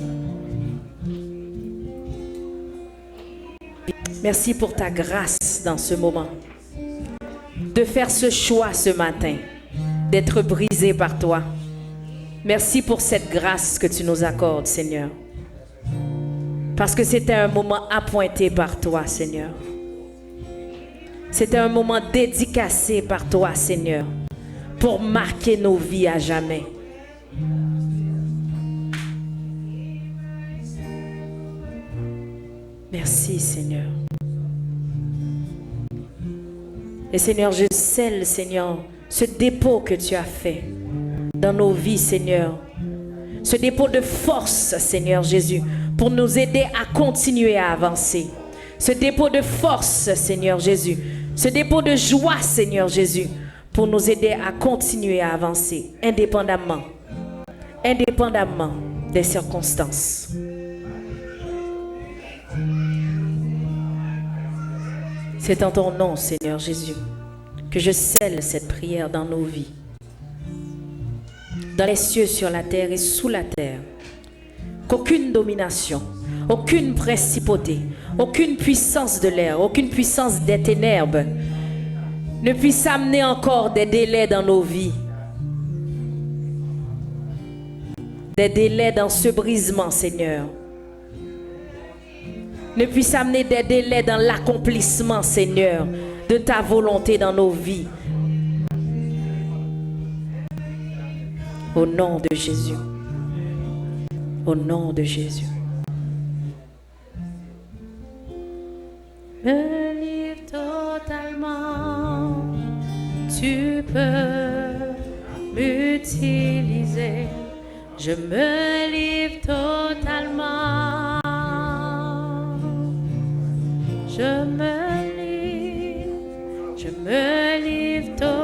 Merci pour ta grâce dans ce moment. De faire ce choix ce matin, d'être brisé par toi. Merci pour cette grâce que tu nous accordes, Seigneur. Parce que c'était un moment appointé par toi, Seigneur. C'était un moment dédicacé par toi, Seigneur, pour marquer nos vies à jamais. Merci, Seigneur. Et Seigneur, je scelle, Seigneur, ce dépôt que tu as fait dans nos vies, Seigneur. Ce dépôt de force, Seigneur Jésus, pour nous aider à continuer à avancer. Ce dépôt de force, Seigneur Jésus. Ce dépôt de joie, Seigneur Jésus, pour nous aider à continuer à avancer, indépendamment des circonstances. C'est en ton nom, Seigneur Jésus, que je scelle cette prière dans nos vies. Dans les cieux, sur la terre et sous la terre. Qu'aucune domination, aucune principauté, aucune puissance de l'air, aucune puissance des ténèbres ne puisse amener encore des délais dans nos vies. Des délais dans ce brisement, Seigneur. Ne puisse amener des délais dans l'accomplissement, Seigneur, de ta volonté dans nos vies. Au nom de Jésus. Au nom de Jésus. Me livre totalement. Tu peux m'utiliser. Je me livre totalement. Je me livre totalement.